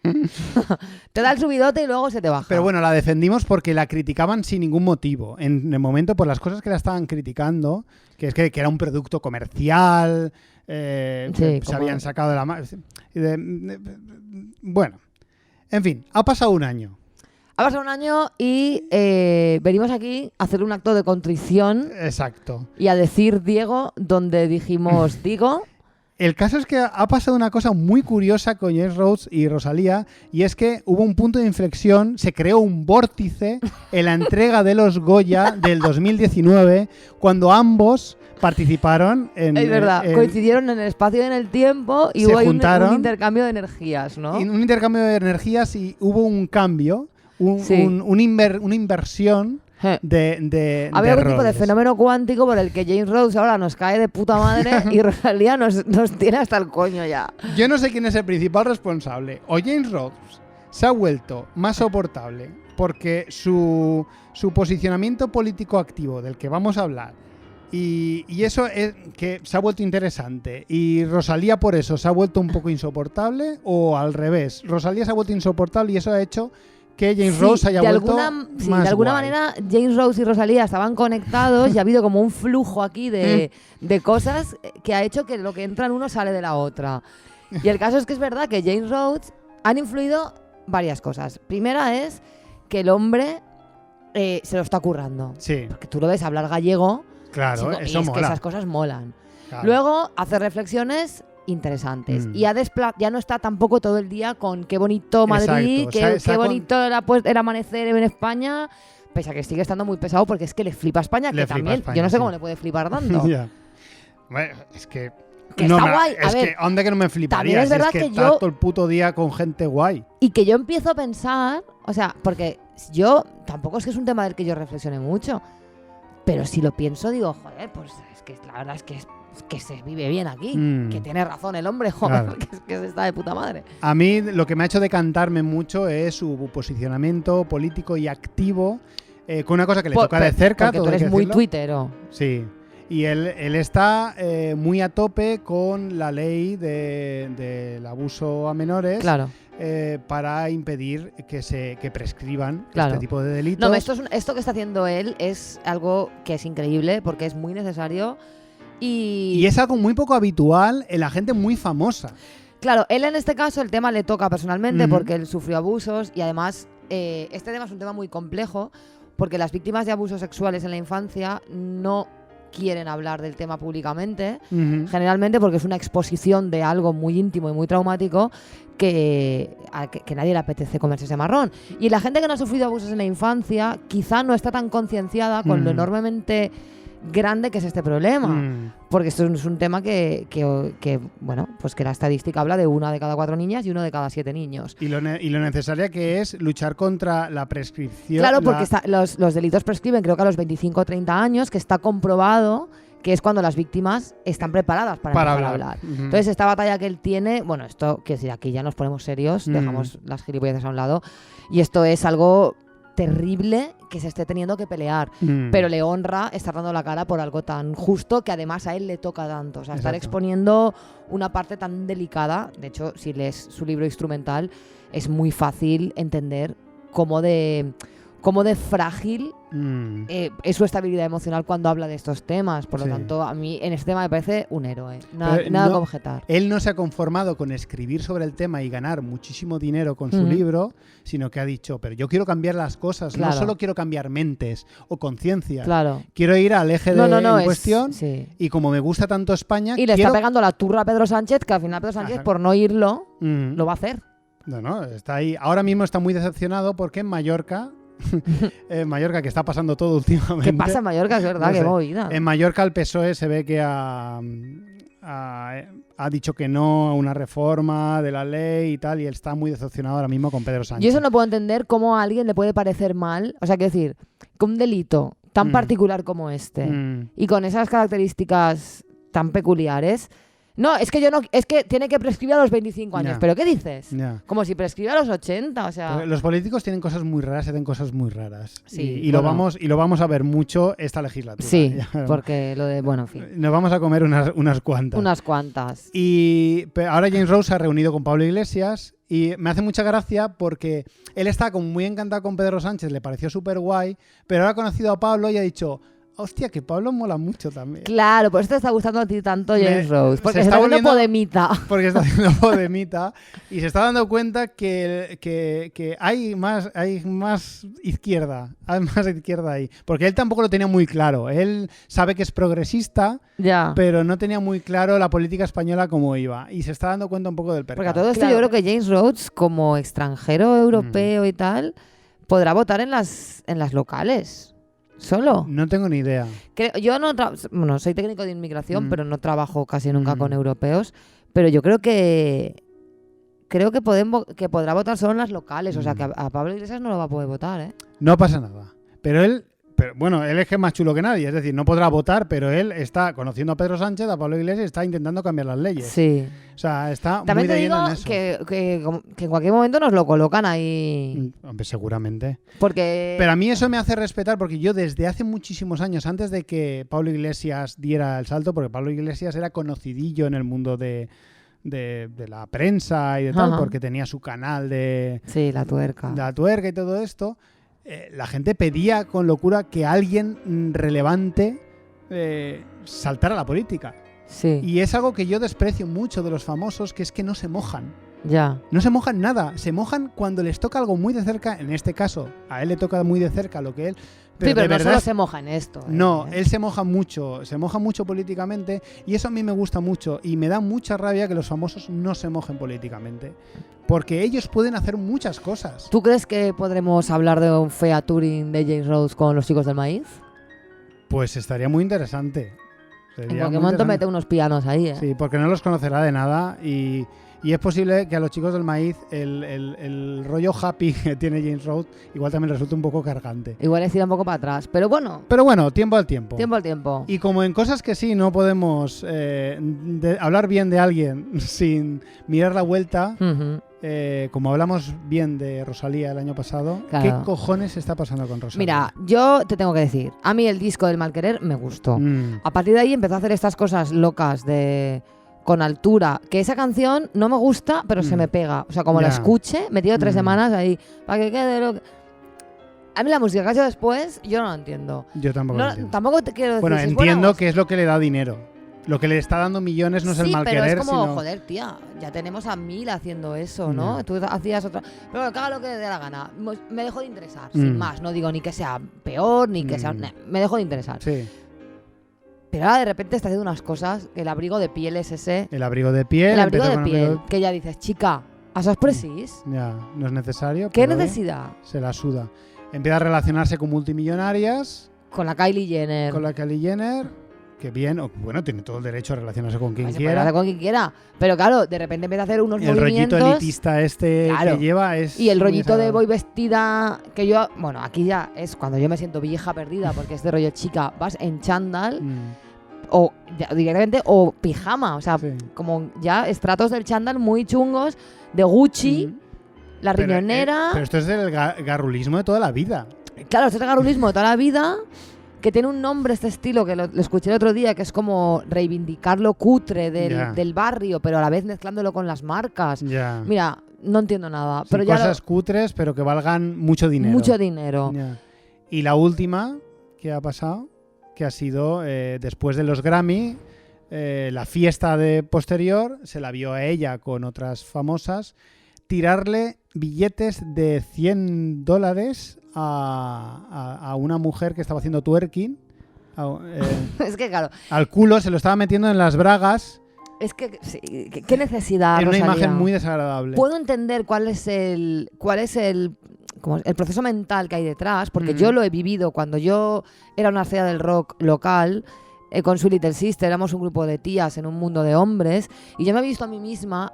Te da el subidote y luego se te baja. Pero bueno, la defendimos porque la criticaban sin ningún motivo. En el momento, por las cosas que la estaban criticando, que es que era un producto comercial, que se habían sacado de la mano. Bueno, en fin, ha pasado un año. Ha pasado un año y venimos aquí a hacer un acto de contrición Exacto. y a decir Diego donde dijimos digo. El caso es que ha pasado una cosa muy curiosa con James Rhodes y Rosalía, y es que hubo un punto de inflexión, se creó un vórtice en la entrega de los Goya del 2019, cuando ambos participaron en... Es verdad, coincidieron en el espacio y en el tiempo y Se hubo ahí un juntaron. intercambio de energías, ¿no? Un intercambio de energías y hubo un cambio, Sí. una inversión de Había algún tipo de roles. fenómeno cuántico por el que James Rhodes ahora nos cae de puta madre y Rosalía nos tiene hasta el coño ya. Yo no sé quién es el principal responsable. O James Rhodes se ha vuelto más soportable porque su posicionamiento político activo, del que vamos a hablar, y eso es que se ha vuelto interesante, y Rosalía por eso se ha vuelto un poco insoportable, o al revés, Rosalía se ha vuelto insoportable y eso ha hecho que James Rhodes haya vuelto más de alguna guay. manera James Rhodes y Rosalía estaban conectados y ha habido como un flujo aquí de cosas que ha hecho que lo que entra en uno sale de la otra. Y el caso es que es verdad que James Rhodes han influido varias cosas. Primera es que el hombre se lo está currando. Sí, Porque tú lo ves hablar gallego, claro, chico, y eso es que mola. esas cosas molan. Claro. Luego hace reflexiones interesantes y ya no está tampoco todo el día con qué bonito Madrid, Exacto. qué bonito era el amanecer en España, pese a que sigue estando muy pesado porque es que le flipa a España, Le que flipa también España, yo no sé sí. cómo le puede flipar tanto. Ya. Bueno, es que... Que no está me- guay. A Es ver, que, ¿dónde que no me fliparía? también es Si verdad que que está yo- todo el puto día con gente guay. Y que yo empiezo a pensar, o sea, porque yo tampoco es que es un tema del que yo reflexione mucho, pero si lo pienso digo, joder, pues es que la verdad es que se vive bien aquí, que tiene razón el hombre, joder, Claro. que se está de puta madre. A mí lo que me ha hecho decantarme mucho es su posicionamiento político y activo, con una cosa que le toca de cerca. Porque tú todo hay eres que muy decirlo. tuitero. Sí. Y él está muy a tope con la ley del abuso a menores, Claro. para impedir que prescriban Claro. este tipo de delitos. No, esto que está haciendo él es algo que es increíble porque es muy necesario Y es algo muy poco habitual en la gente muy famosa. Claro, él en este caso el tema le toca personalmente Ujú. porque él sufrió abusos y además este tema es un tema muy complejo porque las víctimas de abusos sexuales en la infancia no quieren hablar del tema públicamente, Ujú. generalmente porque es una exposición de algo muy íntimo y muy traumático que nadie le apetece comerse ese marrón. Y la gente que no ha sufrido abusos en la infancia quizá no está tan concienciada con lo enormemente grande que es este problema. Porque esto es un tema que bueno, pues que la estadística habla de 1 de cada 4 niñas y 1 de cada 7 niños. Y lo necesaria que es luchar contra la prescripción. Claro, porque los delitos prescriben creo que a los 25 o 30 años, que está comprobado que es cuando las víctimas están preparadas para empezar a hablar. Ujú. Entonces, esta batalla que él tiene, bueno, esto, quiero decir, aquí ya nos ponemos serios, dejamos las gilipolleces a un lado, y esto es algo terrible que se esté teniendo que pelear, pero le honra estar dando la cara por algo tan justo que además a él le toca tanto, o sea, estar Exacto. exponiendo una parte tan delicada. De hecho, si lees su libro instrumental es muy fácil entender cómo de cómo de frágil es su estabilidad emocional cuando habla de estos temas. Por lo Sí. tanto, a mí en este tema me parece un héroe. Pero Nada no- que objetar. Él no se ha conformado con escribir sobre el tema y ganar muchísimo dinero con su libro, sino que ha dicho, pero yo quiero cambiar las cosas, Claro. no solo quiero cambiar mentes o conciencias. Claro. Quiero ir al eje No, en es- cuestión sí. y como me gusta tanto España, Y le quiero... está pegando la turra a Pedro Sánchez, que al final Pedro Sánchez, Ajá. por no irlo, Mm. lo va a hacer. No, está ahí. Ahora mismo está muy decepcionado porque en Mallorca, que está pasando todo últimamente. ¿Qué pasa en Mallorca? Es verdad, No qué sé. movida. En Mallorca el PSOE se ve que ha dicho que no a una reforma de la ley y tal, y él está muy decepcionado ahora mismo con Pedro Sánchez. Yo eso no puedo entender cómo a alguien le puede parecer mal. O sea, quiero decir, que un delito tan particular como este y con esas características tan peculiares. No, es que tiene que prescribir a los 25 años. Ya. ¿Pero qué dices? Ya. Como si prescribiera a los 80, o sea... Porque los políticos tienen cosas muy raras, hacen cosas muy raras. Sí, y bueno. lo vamos a ver mucho esta legislatura. Sí, Ya. porque lo de... Bueno, en fin. Nos vamos a comer unas cuantas. Unas cuantas. Y ahora James Rose se ha reunido con Pablo Iglesias y me hace mucha gracia porque él está como muy encantado con Pedro Sánchez, le pareció súper guay, pero ahora ha conocido a Pablo y ha dicho, hostia, que Pablo mola mucho también. Claro, por eso te está gustando a ti tanto James Rose. Porque se se está está volviendo volviendo- podemita. Porque está haciendo podemita y se está dando cuenta que hay más izquierda. Hay más izquierda ahí. Porque él tampoco lo tenía muy claro. Él sabe que es progresista, Ya. pero no tenía muy claro la política española cómo iba. Y se está dando cuenta un poco del Porque percal. a todo esto Claro. yo creo que James Rhodes, como extranjero europeo y tal, podrá votar en las locales. Solo. No tengo ni idea. Yo no bueno, soy técnico de inmigración, pero no trabajo casi nunca Mm. con europeos. Pero yo creo que que podrá votar solo en las locales. O sea que a Pablo Iglesias no lo va a poder votar, ¿eh? No pasa nada. Pero él es que es más chulo que nadie. Es decir, no podrá votar, pero él está conociendo a Pedro Sánchez, a Pablo Iglesias, y está intentando cambiar las leyes. Sí. O sea, está También muy te de digo lleno en eso. que en cualquier momento nos lo colocan ahí. Hombre, seguramente. Porque... Pero a mí eso me hace respetar porque yo desde hace muchísimos años, antes de que Pablo Iglesias diera el salto, porque Pablo Iglesias era conocidillo en el mundo de la prensa y de tal, Ajá. porque tenía su canal de Sí, la tuerca. la tuerca y todo esto, la gente pedía con locura que alguien relevante saltara a la política. Sí, Y es algo que yo desprecio mucho de los famosos, que es que no se mojan. ya. No se mojan nada, se mojan cuando les toca algo muy de cerca, en este caso, a él le toca muy de cerca lo que él... Sí, pero de no verdad solo se moja en esto. no, él se moja mucho políticamente y eso a mí me gusta mucho y me da mucha rabia que los famosos no se mojen políticamente, porque ellos pueden hacer muchas cosas. ¿Tú crees que podremos hablar de un featuring de James Rhodes con los chicos del maíz? Pues estaría muy interesante. Sería En muy cualquier momento interesante. mete unos pianos ahí, ¿eh? Sí, porque no los conocerá de nada y es posible que a los chicos del maíz el rollo happy que tiene James Rhodes igual también resulte un poco cargante. Igual es ir un poco para atrás. Pero bueno, Pero bueno, tiempo al tiempo. tiempo al tiempo. Y como en cosas que sí no podemos hablar bien de alguien sin mirar la vuelta, Ujú. como hablamos bien de Rosalía el año pasado, Claro. ¿qué cojones está pasando con Rosalía? Mira, yo te tengo que decir, a mí el disco del Malquerer me gustó. Mm, A partir de ahí empezó a hacer estas cosas locas con altura, que esa canción no me gusta, pero se me pega. O sea, como la Ya. escuche, me tiro 3 Mm. semanas ahí, para que quede lo que... A mí la música que ha hecho después, yo no la entiendo. yo tampoco lo No, entiendo. tampoco te quiero decir Bueno, si es buena entiendo o- que es lo que le da dinero. Lo que le está dando millones no es el Sí, mal pero querer, es como, sino... joder, tía, ya tenemos a 1000 haciendo eso, ¿no? Ya. Tú hacías otra... Pero bueno, que haga lo que le dé la gana. Me dejó de interesar, sin más. No digo ni que sea peor, ni que sea... Me dejó de interesar. Sí, Pero ahora de repente está haciendo unas cosas, el abrigo de piel es ese... el abrigo de piel. El abrigo empezó de con piel, abrigo que ya dices, chica, ¿a sorpresis? Ya, no es necesario. ¿Qué pero necesidad? se la suda. Empieza a relacionarse con multimillonarias, Con la Kylie Jenner. con la Kylie Jenner, que bien, bueno, tiene todo el derecho a relacionarse con quien Se puede hacer quiera. con quien quiera. Pero claro, de repente empieza a hacer unos El rollito movimientos... elitista este Claro. que lleva es... Y el muy rollito de desagradable. voy vestida, que yo, bueno, aquí ya es cuando yo me siento vieja perdida, porque este rollo chica, vas en chándal o ya, directamente o pijama, o sea, Sí. como ya estratos del chándal muy chungos, de Gucci, Mm. la Pero, riñonera. pero esto es del garrulismo de toda la vida. Claro, este es el garulismo de toda la vida, que tiene un nombre este estilo, que lo escuché el otro día, que es como reivindicar lo cutre Ya. del barrio, pero a la vez mezclándolo con las marcas. Ya. Mira, no entiendo nada. Sí, pero ya cosas cutres, pero que valgan mucho dinero. Mucho dinero. Ya. Y la última que ha pasado, que ha sido después de los Grammy, la fiesta de posterior, se la vio a ella con otras famosas tirarle billetes de $100 a una mujer que estaba haciendo twerking. Es que claro, Al culo, se lo estaba metiendo en las bragas. es que sí, qué necesidad, En una Rosalía. imagen muy desagradable. Puedo entender cuál es el proceso mental que hay detrás, porque yo lo he vivido cuando yo era una estrella del rock local. Con su Little Sister éramos un grupo de tías en un mundo de hombres, y yo me he visto a mí misma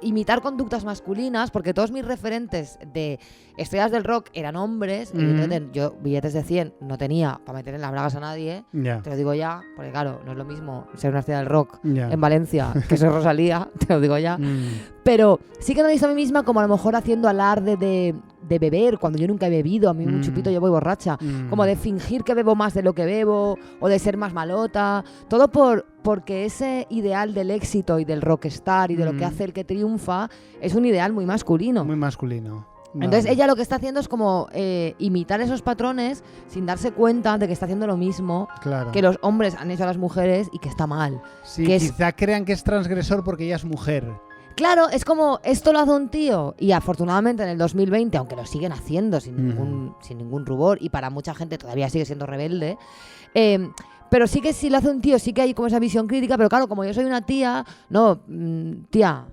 imitar conductas masculinas, porque todos mis referentes de estrellas del rock eran hombres. Evidentemente, yo billetes de 100 no tenía para meter en las bragas a nadie, Ya. te lo digo ya, porque claro, no es lo mismo ser una estrella del rock Ya. en Valencia que ser Rosalía, te lo digo ya. Pero sí que me he visto a mí misma como a lo mejor haciendo alarde de beber, cuando yo nunca he bebido, a mí un chupito yo voy borracha, como de fingir que bebo más de lo que bebo, o de ser más malota, todo porque ese ideal del éxito y del rockstar y de lo que hace el que triunfa es un ideal muy masculino. Muy masculino. Entonces Vale. ella lo que está haciendo es como imitar esos patrones sin darse cuenta de que está haciendo lo mismo Claro. que los hombres han hecho a las mujeres y que está mal. Sí, que es- quizá crean que es transgresor porque ella es mujer. Claro, es como, esto lo hace un tío, y afortunadamente en el 2020, aunque lo siguen haciendo sin ningún rubor, y para mucha gente todavía sigue siendo rebelde, pero sí que si lo hace un tío, sí que hay como esa visión crítica, pero claro, como yo soy una tía, no, tía,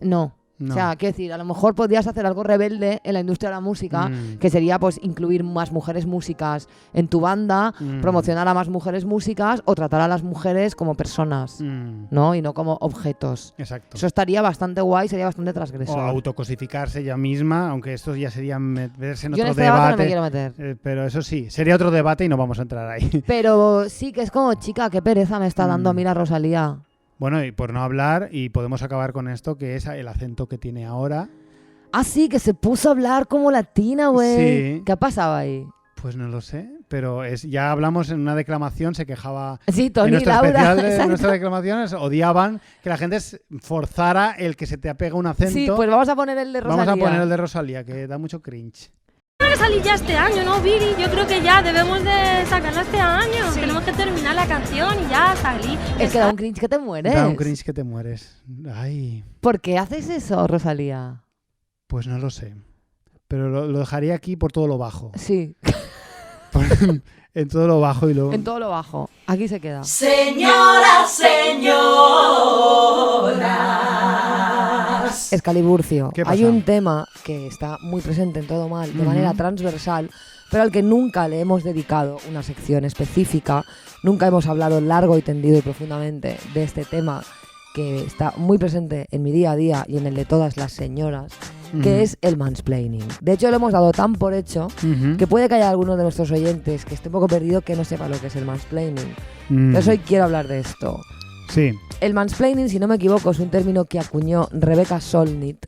no. No. O sea, quiero decir, a lo mejor podrías hacer algo rebelde en la industria de la música, que sería pues incluir más mujeres músicas en tu banda, promocionar a más mujeres músicas o tratar a las mujeres como personas, ¿no? Y no como objetos. Exacto. Eso estaría bastante guay, sería bastante O transgresor. autocosificarse ella misma, aunque esto ya sería meterse en Yo en otro este debate debate. no me quiero meter. Pero eso sí, sería otro debate y no vamos a entrar ahí. Pero sí que es como, chica, qué pereza me está dando a mí la Rosalía. Bueno, y por no hablar, y podemos acabar con esto, que es el acento que tiene ahora. Ah, sí, que se puso a hablar como latina, güey. Sí. ¿Qué ha pasado ahí? Pues no lo sé, pero ya hablamos en una declamación, se quejaba Sí, en Tony, nuestro Laura. especial de exacto. nuestras declamaciones, odiaban que la gente forzara el que se te apega un acento. Sí, pues vamos a poner el de Rosalía. Vamos a poner el de Rosalía, que da mucho cringe. Tiene que salir ya este año, ¿no, Viri? Yo creo que ya debemos de sacarla este año. Sí. Tenemos que terminar la canción y ya salir. Es que da un cringe que te mueres. Da un cringe que te mueres. Ay, ¿Por qué haces eso, Rosalía? pues no lo sé. Pero lo dejaría aquí por todo lo bajo. Sí, En todo lo bajo y luego... en todo lo bajo. Aquí se queda. Señoras, señoras. Escaliburcio. ¿Qué Hay pasa? un tema que está muy presente en Todo Mal, de Ujú. manera transversal, pero al que nunca le hemos dedicado una sección específica. Nunca hemos hablado largo y tendido y profundamente de este tema que está muy presente en mi día a día y en el de todas las señoras, que Ujú. es el mansplaining. De hecho, lo hemos dado tan por hecho Ujú. que puede que haya alguno de nuestros oyentes que esté un poco perdido que no sepa lo que es el mansplaining. Mm. Yo hoy quiero hablar de esto. Sí. El mansplaining, si no me equivoco, es un término que acuñó Rebecca Solnit,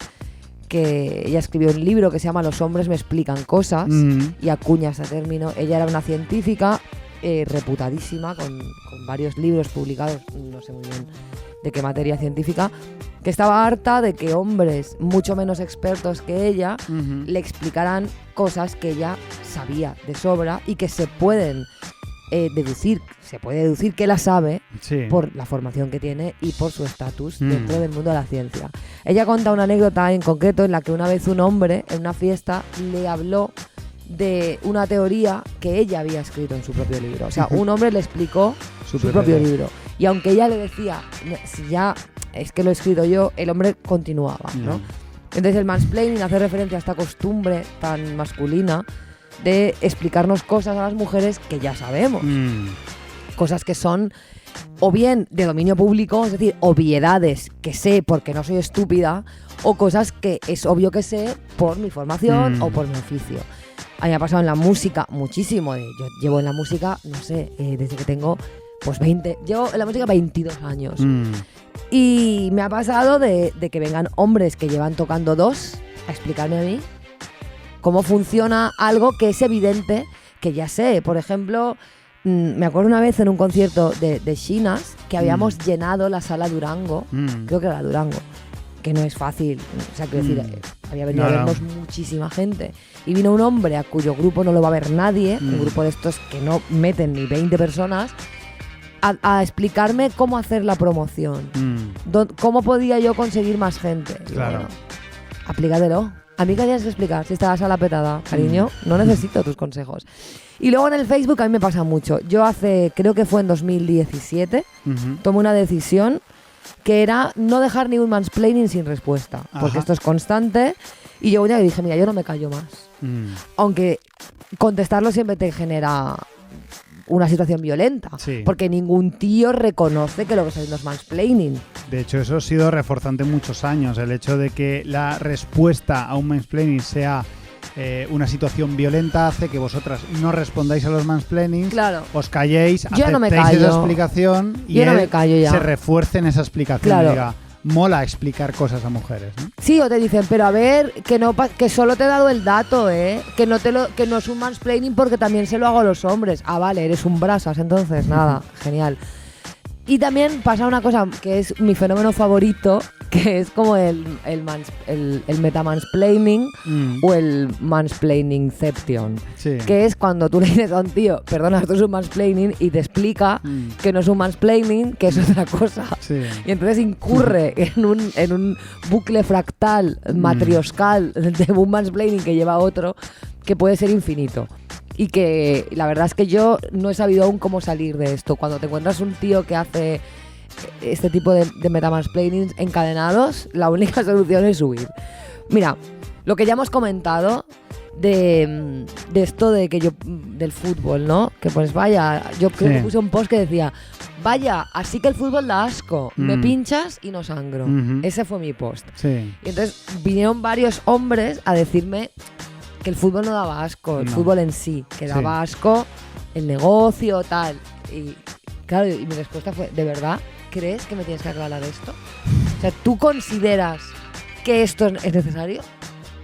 que ella escribió un libro que se llama Los hombres me explican cosas, Mm. y acuña ese término. Ella era una científica reputadísima, con varios libros publicados, no sé muy bien de qué materia científica, que estaba harta de que hombres mucho menos expertos que ella Ujú. le explicaran cosas que ella sabía de sobra y que se pueden deducir, se puede deducir que la sabe Sí. por la formación que tiene y por su estatus Mm. dentro del mundo de la ciencia. Ella cuenta una anécdota en concreto en la que una vez un hombre en una fiesta le habló de una teoría que ella había escrito en su propio libro. O sea, un hombre le explicó su propio libro. Y aunque ella le decía, si ya es que lo he escrito yo, el hombre continuaba, ¿no? Mm. Entonces el mansplaining hace referencia a esta costumbre tan masculina de explicarnos cosas a las mujeres que ya sabemos. Mm. Cosas que son o bien de dominio público, es decir, obviedades que sé porque no soy estúpida, o cosas que es obvio que sé por mi formación o por mi oficio. A mí me ha pasado en la música muchísimo. Yo llevo en la música, no sé, desde que tengo pues 20, llevo en la música 22 años. Mm. Y me ha pasado de que vengan hombres que llevan tocando 2 a explicarme a mí cómo funciona algo que es evidente que ya sé. Por ejemplo, me acuerdo una vez en un concierto de Chinas que habíamos llenado la sala Durango, Mm. creo que era Durango, que no es fácil. O sea, quiero decir, había venido a No. vernos muchísima gente. Y vino un hombre a cuyo grupo no lo va a ver nadie, un grupo de estos que no meten ni 20 personas, a explicarme cómo hacer la promoción. ¿Cómo podía yo conseguir más gente? Digo, Claro. bueno, aplícatelo. A mí que tienes que explicar si estabas a la petada, cariño, no necesito tus consejos. Y luego en el Facebook a mí me pasa mucho. Yo creo que fue en 2017, tomé una decisión que era no dejar ni un mansplaining sin respuesta, porque esto es constante. Y yo un día dije, mira, yo no me callo más. Aunque contestarlo siempre te genera una situación violenta, Sí. porque ningún tío reconoce que lo que está haciendo es mansplaining. De hecho, eso ha sido reforzante muchos años, el hecho de que la respuesta a un mansplaining sea una situación violenta hace que vosotras no respondáis a los mansplainings, Claro. os calléis, Yo no me aceptéis callo. esa explicación y Yo no él me callo ya. se refuerce en esa explicación. Claro. Diga, mola explicar cosas a mujeres, ¿no? Sí, o te dicen, pero a ver, que solo te he dado el dato, que no es un mansplaining porque también se lo hago a los hombres. Ah, vale, eres un brasas, entonces, nada, genial. Y también pasa una cosa que es mi fenómeno favorito, que es como el metamansplaining o el mansplainingception. Sí. Que es cuando tú le dices a un tío, perdona, esto es un mansplaining, y te explica que no es un mansplaining, que es otra cosa. Sí. Y entonces incurre en un bucle fractal, matrioscal, de un mansplaining que lleva a otro, que puede ser infinito. Y que la verdad es que yo no he sabido aún cómo salir de esto. Cuando te encuentras un tío que hace este tipo de metamansplainings encadenados, la única solución es huir. Mira, lo que ya hemos comentado de esto de que yo del fútbol, ¿no? Que pues vaya, yo creo que puse un post que decía, vaya, así que el fútbol da asco, me pinchas y no sangro. Ese fue mi post. Sí. Y entonces vinieron varios hombres a decirme que el fútbol no daba asco, el fútbol en sí, que daba asco el negocio, tal. Y claro, y mi respuesta fue, ¿de verdad crees que me tienes que aclarar esto? O sea, ¿tú consideras que esto es necesario?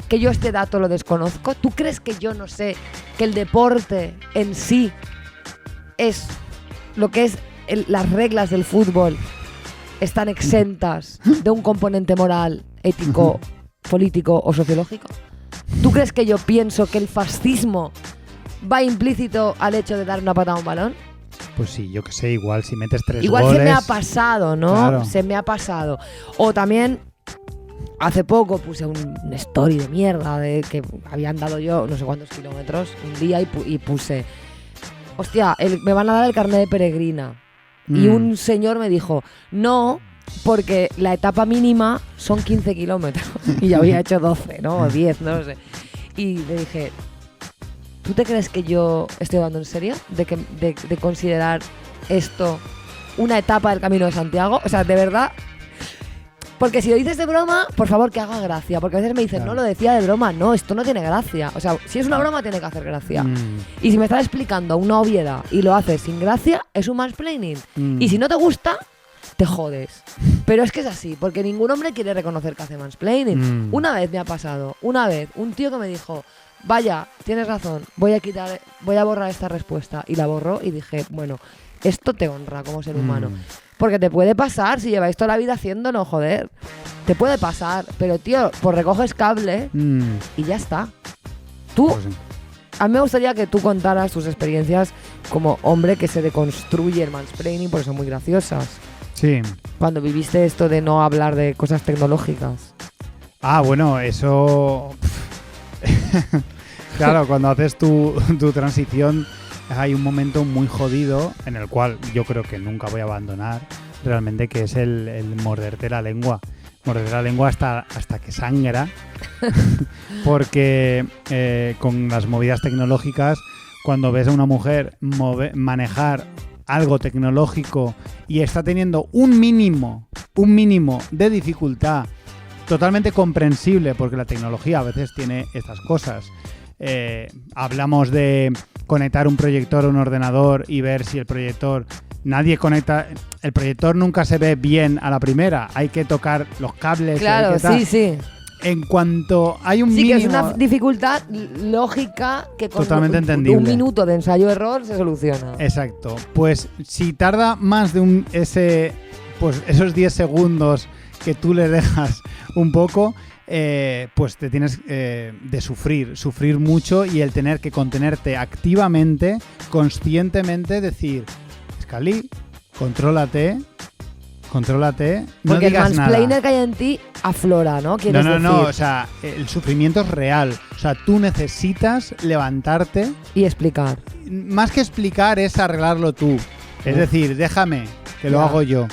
¿Que yo este dato lo desconozco? ¿Tú crees que yo no sé que el deporte en sí es lo que es las reglas del fútbol están exentas de un componente moral, ético, político o sociológico? ¿Tú crees que yo pienso que el fascismo va implícito al hecho de dar una patada a un balón? Pues sí, yo que sé, igual si metes 3 Igual goles... se me ha pasado, ¿no? Claro. Se me ha pasado. O también, hace poco puse un story de mierda de que había andado yo no sé cuántos kilómetros un día y puse, hostia, me van a dar el carnet de peregrina. Y un señor me dijo, no, porque la etapa mínima son 15 kilómetros. Y ya había hecho 12, ¿no? O 10, no lo sé. Y le dije, ¿tú te crees que yo estoy hablando en serio? De considerar esto una etapa del Camino de Santiago. O sea, de verdad. Porque si lo dices de broma, por favor que haga gracia. Porque a veces me dicen, Claro. no, lo decía de broma. No, esto no tiene gracia. O sea, si es una broma, tiene que hacer gracia. Y si me estás explicando una obviedad y lo haces sin gracia, es un mansplaining. Y si no te gusta, te jodes. Pero es que es así, porque ningún hombre quiere reconocer que hace mansplaining. Una vez me ha pasado, un tío que me dijo, vaya, tienes razón, voy a borrar esta respuesta. Y la borró y dije, bueno, esto te honra como ser humano. Porque te puede pasar, si lleváis toda la vida haciéndolo, joder. Te puede pasar, pero tío, pues recoges cable y ya está. Tú, Pues sí. a mí me gustaría que tú contaras tus experiencias como hombre que se deconstruye el mansplaining porque son muy graciosas. Sí. Cuando viviste esto de no hablar de cosas tecnológicas. Ah, bueno, eso... Claro, cuando haces tu transición hay un momento muy jodido en el cual yo creo que nunca voy a abandonar realmente, que es el morderte la lengua. Morder la lengua hasta que sangra, porque con las movidas tecnológicas, cuando ves a una mujer manejar algo tecnológico y está teniendo un mínimo de dificultad, totalmente comprensible, porque la tecnología a veces tiene estas cosas. Hablamos de conectar un proyector a un ordenador y ver si el proyector... Nadie conecta... El proyector nunca se ve bien a la primera. Hay que tocar los cables. Claro, hay que tal. sí. En cuanto hay un Sí, mínimo... que es una dificultad lógica que con Totalmente un entendible. minuto de ensayo-error se soluciona. Exacto. Pues si tarda más de esos 10 segundos que tú le dejas un poco, pues te tienes de sufrir mucho, y el tener que contenerte activamente, conscientemente, decir, Scali, contrólate, no Porque el digas mansplainer nada. que hay en ti aflora, ¿no? ¿Quieres No, decir? o sea, el sufrimiento es real. O sea, tú necesitas levantarte. Y explicar. Más que explicar es arreglarlo tú. Es decir, déjame, que lo Ya. hago yo.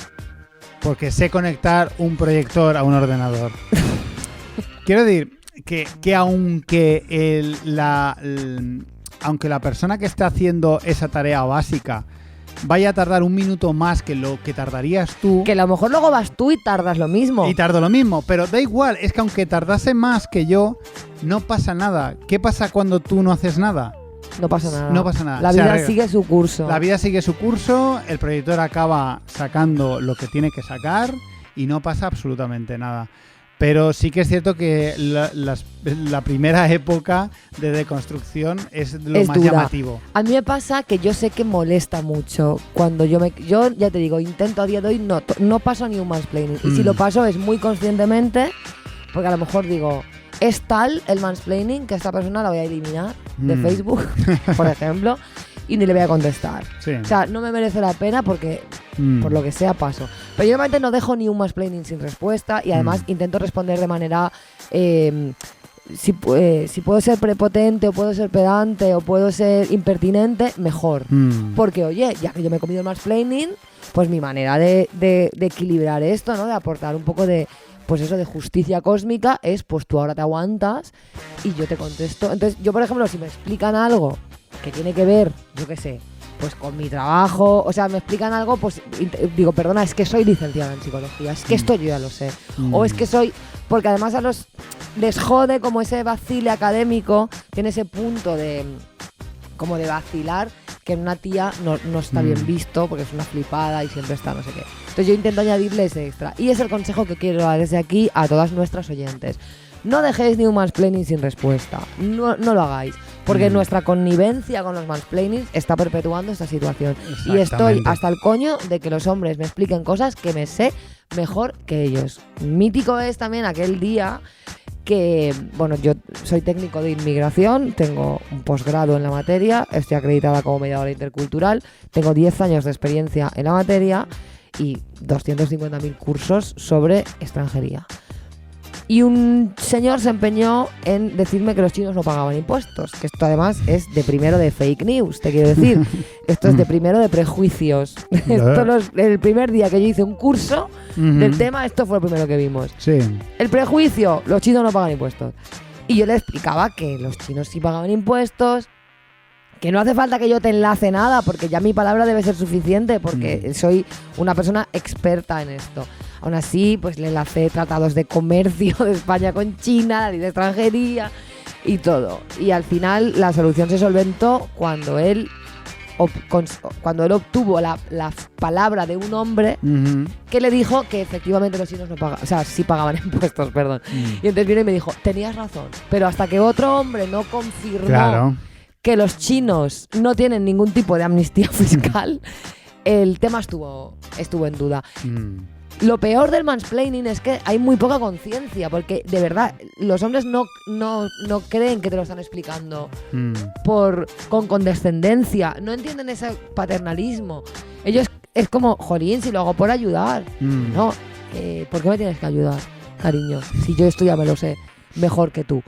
Porque sé conectar un proyector a un ordenador. Quiero decir que aunque aunque la persona que está haciendo esa tarea básica vaya a tardar un minuto más que lo que tardarías tú, Que a lo mejor luego vas tú y tardas lo mismo. y tardo lo mismo, pero da igual, es que aunque tardase más que yo, no pasa nada. ¿Qué pasa cuando tú no haces nada? No pasa nada. No pasa nada. La Se vida arregla. sigue su curso. La vida sigue su curso, el proyector acaba sacando lo que tiene que sacar y no pasa absolutamente nada. Pero sí que es cierto que la primera época de deconstrucción es lo Es más dura. llamativo. A mí me pasa que yo sé que molesta mucho cuando yo ya te digo, intento a día de hoy no paso ni un mansplaining. Y si lo paso es muy conscientemente, porque a lo mejor digo, es tal el mansplaining que esta persona la voy a eliminar de Facebook, por ejemplo, y ni le voy a contestar. Sí. O sea, no me merece la pena porque por lo que sea paso. Pero yo normalmente no dejo ni un mansplaining sin respuesta, y además intento responder de manera si puedo ser prepotente, o puedo ser pedante, o puedo ser impertinente, mejor. Porque, oye, ya que yo me he comido el mansplaining, pues mi manera de equilibrar esto, ¿no? De aportar un poco de, pues eso, de justicia cósmica es, pues tú ahora te aguantas y yo te contesto. Entonces, yo, por ejemplo, si me explican algo que tiene que ver, yo qué sé, pues con mi trabajo, o sea, me explican algo, pues digo, perdona, es que soy licenciada en psicología, es que esto yo ya lo sé. O es que soy, porque además a los les jode como ese vacile académico, tiene ese punto de como de vacilar, que en una tía no está bien visto, porque es una flipada y siempre está no sé qué. Entonces yo intento añadirle ese extra. Y es el consejo que quiero dar desde aquí a todas nuestras oyentes. No dejéis ni un mansplaining sin respuesta. No lo hagáis. Porque nuestra connivencia con los mansplainings está perpetuando esta situación. Y estoy hasta el coño de que los hombres me expliquen cosas que me sé mejor que ellos. Mítico es también aquel día que, bueno, yo soy técnico de inmigración, tengo un posgrado en la materia, estoy acreditada como mediadora intercultural, tengo 10 años de experiencia en la materia y 250.000 cursos sobre extranjería. Y un señor se empeñó en decirme que los chinos no pagaban impuestos, que esto además es de primero de fake news, te quiero decir. Esto es de primero de prejuicios. El primer día que yo hice un curso del tema, esto fue lo primero que vimos. Sí. El prejuicio, los chinos no pagan impuestos. Y yo le explicaba que los chinos sí pagaban impuestos, que no hace falta que yo te enlace nada, porque ya mi palabra debe ser suficiente, porque soy una persona experta en esto. Aún así, pues le enlacé tratados de comercio de España con China, la ley de extranjería y todo. Y al final la solución se solventó cuando él obtuvo la palabra de un hombre que le dijo que efectivamente los chinos no pagaban, o sea, sí pagaban impuestos, perdón. Y entonces vino y me dijo, tenías razón, pero hasta que otro hombre no confirmó que los chinos no tienen ningún tipo de amnistía fiscal, el tema estuvo en duda. Lo peor del mansplaining es que hay muy poca conciencia, porque de verdad los hombres no creen que te lo están explicando con condescendencia, no entienden ese paternalismo. Ellos es como, jolín, si lo hago por ayudar. No, ¿por qué me tienes que ayudar, cariño? Si yo esto ya me lo sé mejor que tú.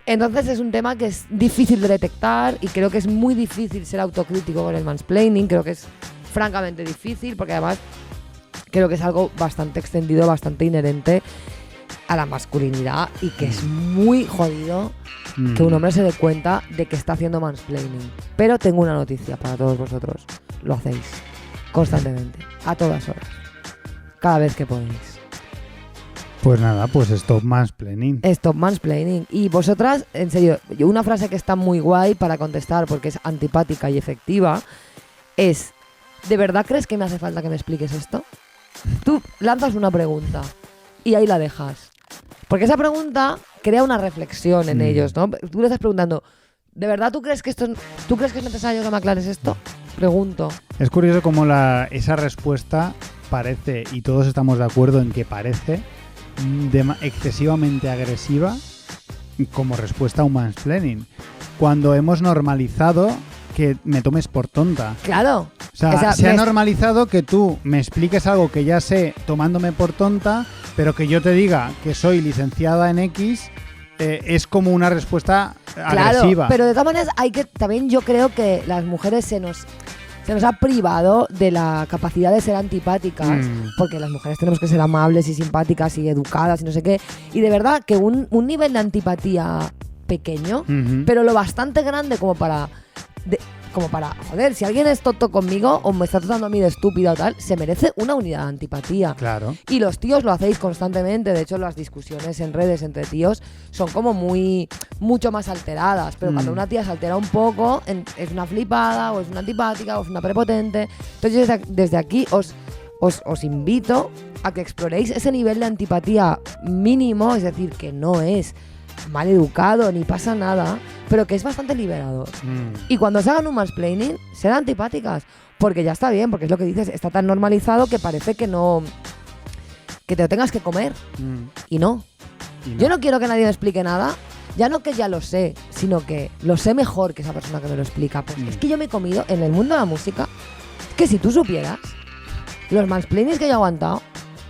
Entonces es un tema que es difícil de detectar y creo que es muy difícil ser autocrítico con el mansplaining. Creo que es francamente difícil porque además creo que es algo bastante extendido, bastante inherente a la masculinidad y que es muy jodido que un hombre se dé cuenta de que está haciendo mansplaining. Pero tengo una noticia para todos vosotros. Lo hacéis constantemente, a todas horas, cada vez que podéis. Pues nada, pues stop mansplaining. Stop mansplaining. Y vosotras, en serio, una frase que está muy guay para contestar porque es antipática y efectiva es: ¿de verdad crees que me hace falta que me expliques esto? Tú lanzas una pregunta y ahí la dejas. Porque esa pregunta crea una reflexión en ellos, ¿no? Tú le estás preguntando, ¿de verdad tú crees que es necesario que me aclares esto? Pregunto. Es curioso cómo esa respuesta parece, y todos estamos de acuerdo en que parece, excesivamente agresiva como respuesta a un mansplaining. Cuando hemos normalizado que me tomes por tonta. Claro. O sea, se ha normalizado que tú me expliques algo que ya sé tomándome por tonta, pero que yo te diga que soy licenciada en X, es como una respuesta agresiva. Claro, pero de todas maneras también yo creo que las mujeres se nos ha privado de la capacidad de ser antipáticas, porque las mujeres tenemos que ser amables y simpáticas y educadas y no sé qué, y de verdad que un nivel de antipatía pequeño, pero lo bastante grande como para, joder, si alguien es tonto conmigo o me está tratando a mí de estúpida o tal, se merece una unidad de antipatía. Claro. Y los tíos lo hacéis constantemente. De hecho, las discusiones en redes entre tíos son como mucho más alteradas. Pero cuando una tía se altera un poco, es una flipada, o es una antipática, o es una prepotente. Entonces, desde aquí os invito a que exploréis ese nivel de antipatía mínimo, es decir, que no es mal educado ni pasa nada, pero que es bastante liberador. Y cuando se hagan un mansplaining, sean antipáticas, porque ya está bien, porque es lo que dices, está tan normalizado que parece que te lo tengas que comer. Y no. Yo no quiero que nadie me explique nada, ya no que ya lo sé, sino que lo sé mejor que esa persona que me lo explica. Pues es que yo me he comido en el mundo de la música, que si tú supieras los mansplainings que yo he aguantado.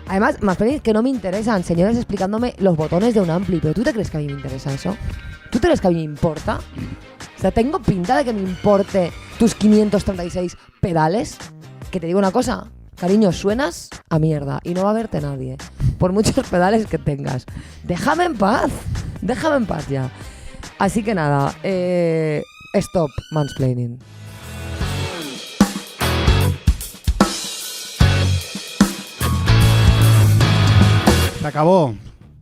Además, mansplainings que no me interesan, señores explicándome los botones de un ampli. ¿Pero tú te crees que a mí me interesa eso? ¿Tú te crees que a mí me importa? O sea, ¿tengo pinta de que me importe tus 536 pedales? Que te digo una cosa, cariño, suenas a mierda y no va a verte nadie, por muchos pedales que tengas. Déjame en paz ya. Así que nada, stop mansplaining. Se acabó.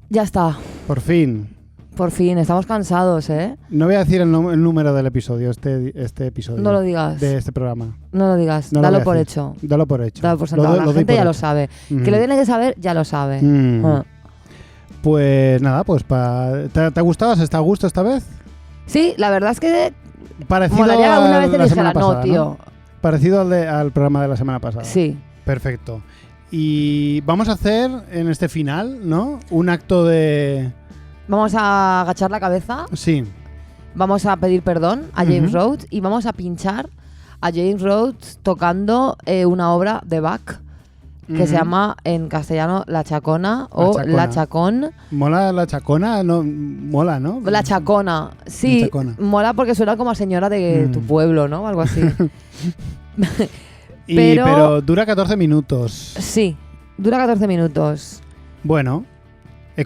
Ya está. Por fin. Por fin, estamos cansados, ¿eh? No voy a decir el número del episodio, este episodio. No lo digas. De este programa. No lo digas, No dalo lo por voy a hecho. decir. Dalo por hecho. Dalo por sentado. La gente ya lo sabe. Que lo tiene que saber, ya lo sabe. Pues nada, pues ¿te ha gustado? ¿Has estado a gusto esta vez? Sí, la verdad es que Parecido molaría a alguna vez te la dijera, semana pasada, no, tío. Parecido al programa de la semana pasada. Sí. Perfecto. Y vamos a hacer en este final, ¿no? Un acto de... Vamos a agachar la cabeza. Sí. Vamos a pedir perdón a James Rhodes y vamos a pinchar a James Rhodes tocando una obra de Bach que se llama en castellano La Chacona o La Chacón. ¿Mola La Chacona? No, mola, ¿no? La Chacona, sí. La Chacona. Mola porque suena como a señora de tu pueblo, ¿no? Algo así. Pero dura 14 minutos. Sí, dura 14 minutos. Bueno,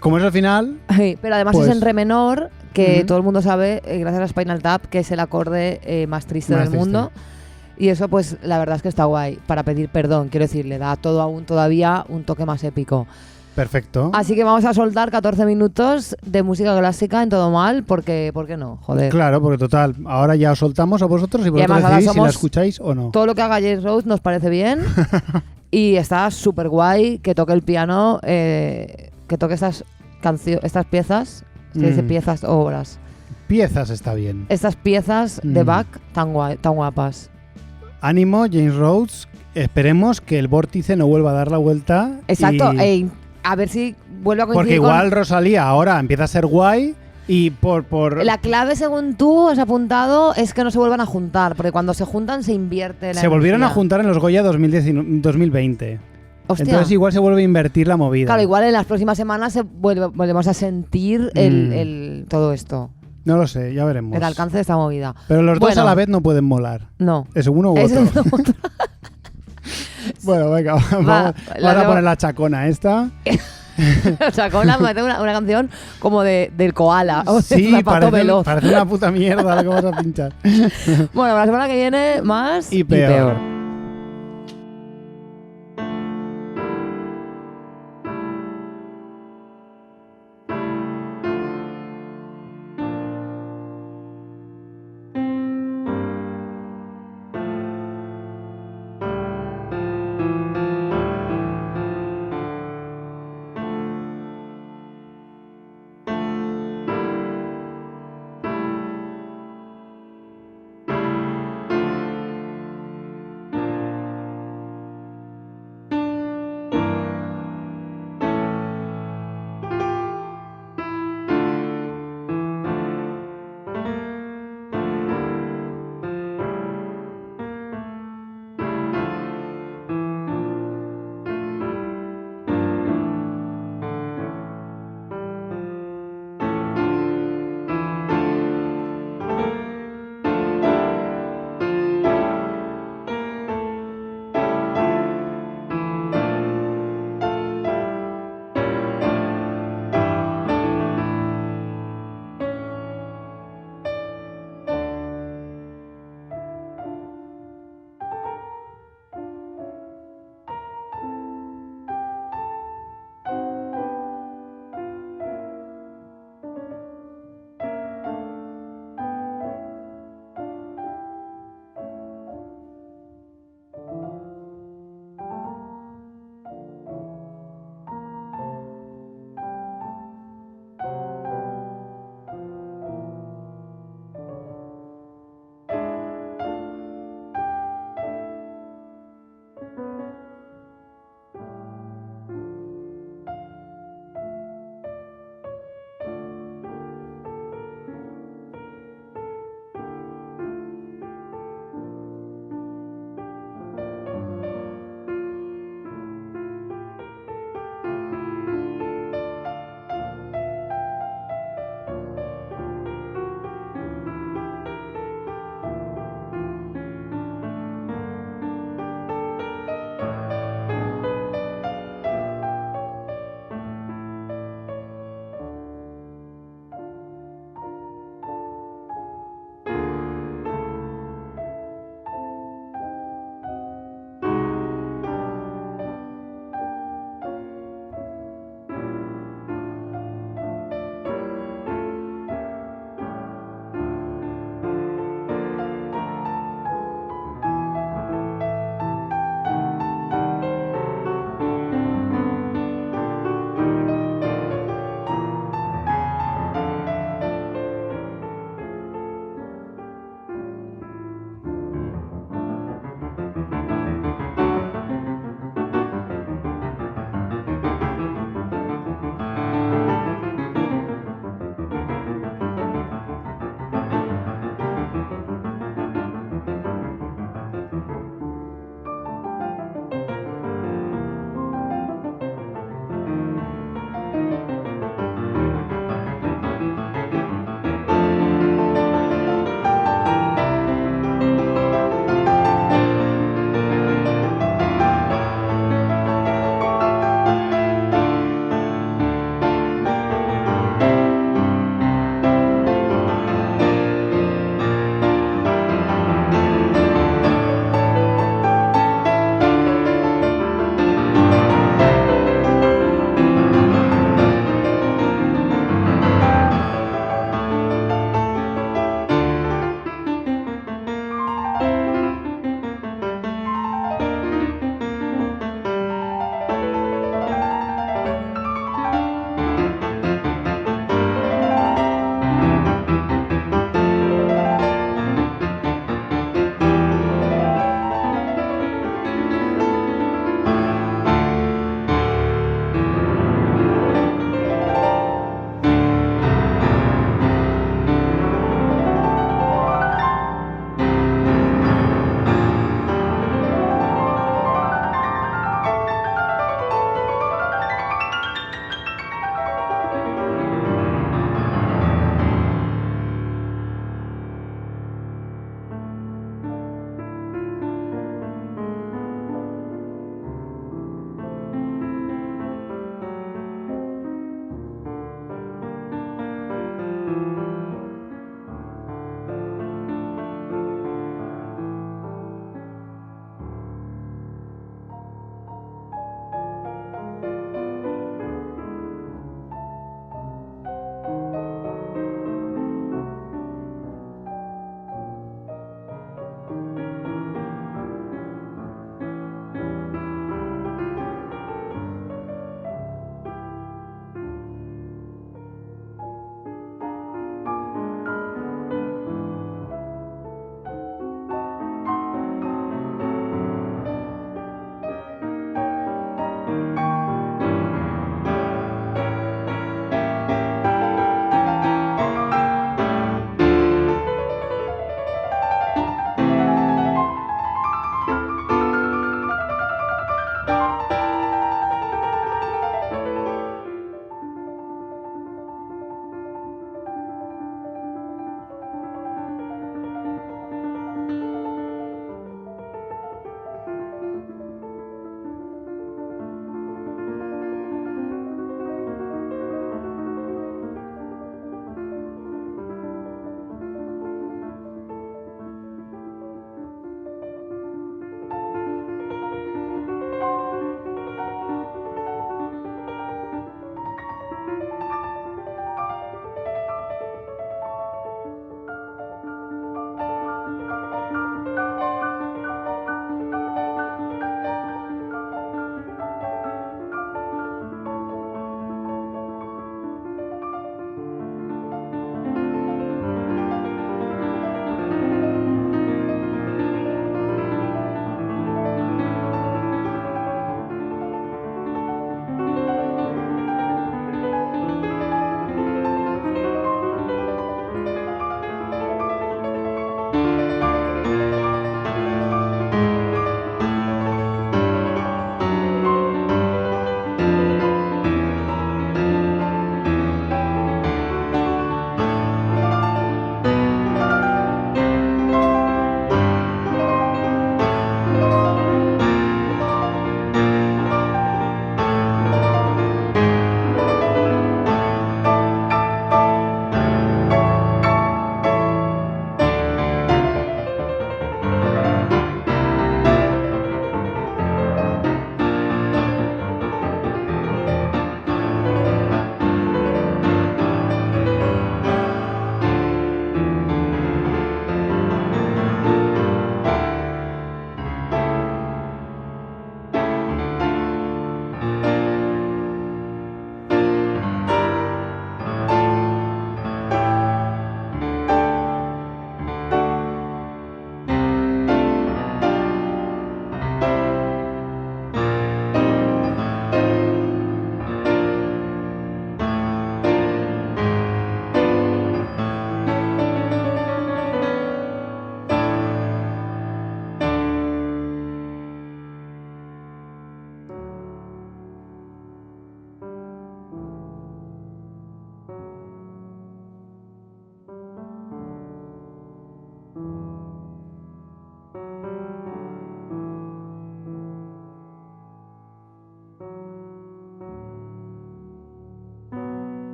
como es al final... Pero además pues, es en re menor, que todo el mundo sabe, gracias a Spinal Tap, que es el acorde más triste del mundo. Y eso, pues, la verdad es que está guay, para pedir perdón. Quiero decir, le da todo aún todavía un toque más épico. Perfecto. Así que vamos a soltar 14 minutos de música clásica en todo mal, porque ¿por qué no? Joder. Claro, porque total, ahora ya os soltamos a vosotros y vosotros decidís si la escucháis o no. Todo lo que haga James Rhodes nos parece bien y está súper guay que toque el piano, que toque estas piezas, se dice piezas o obras. Piezas está bien. Estas piezas de Bach tan guapas. Ánimo, James Rhodes. Esperemos que el vórtice no vuelva a dar la vuelta. Exacto. A ver si vuelve a coincidir. Porque igual Rosalía ahora empieza a ser guay y por... La clave, según tú has apuntado, es que no se vuelvan a juntar. Porque cuando se juntan se invierte la Se volvieron energía. a juntar en los Goya 2020. Hostia. Entonces igual se vuelve a invertir la movida. Claro, igual en las próximas semanas volvemos a sentir todo esto. No lo sé, ya veremos. El alcance de esta movida. Pero los dos a la vez no pueden molar. No. Es uno u otro. Bueno, venga, vamos a poner la chacona esta. La chacona me hace una canción como del koala. Sí, parece una puta mierda la que vas a pinchar. Bueno, la semana que viene más y peor.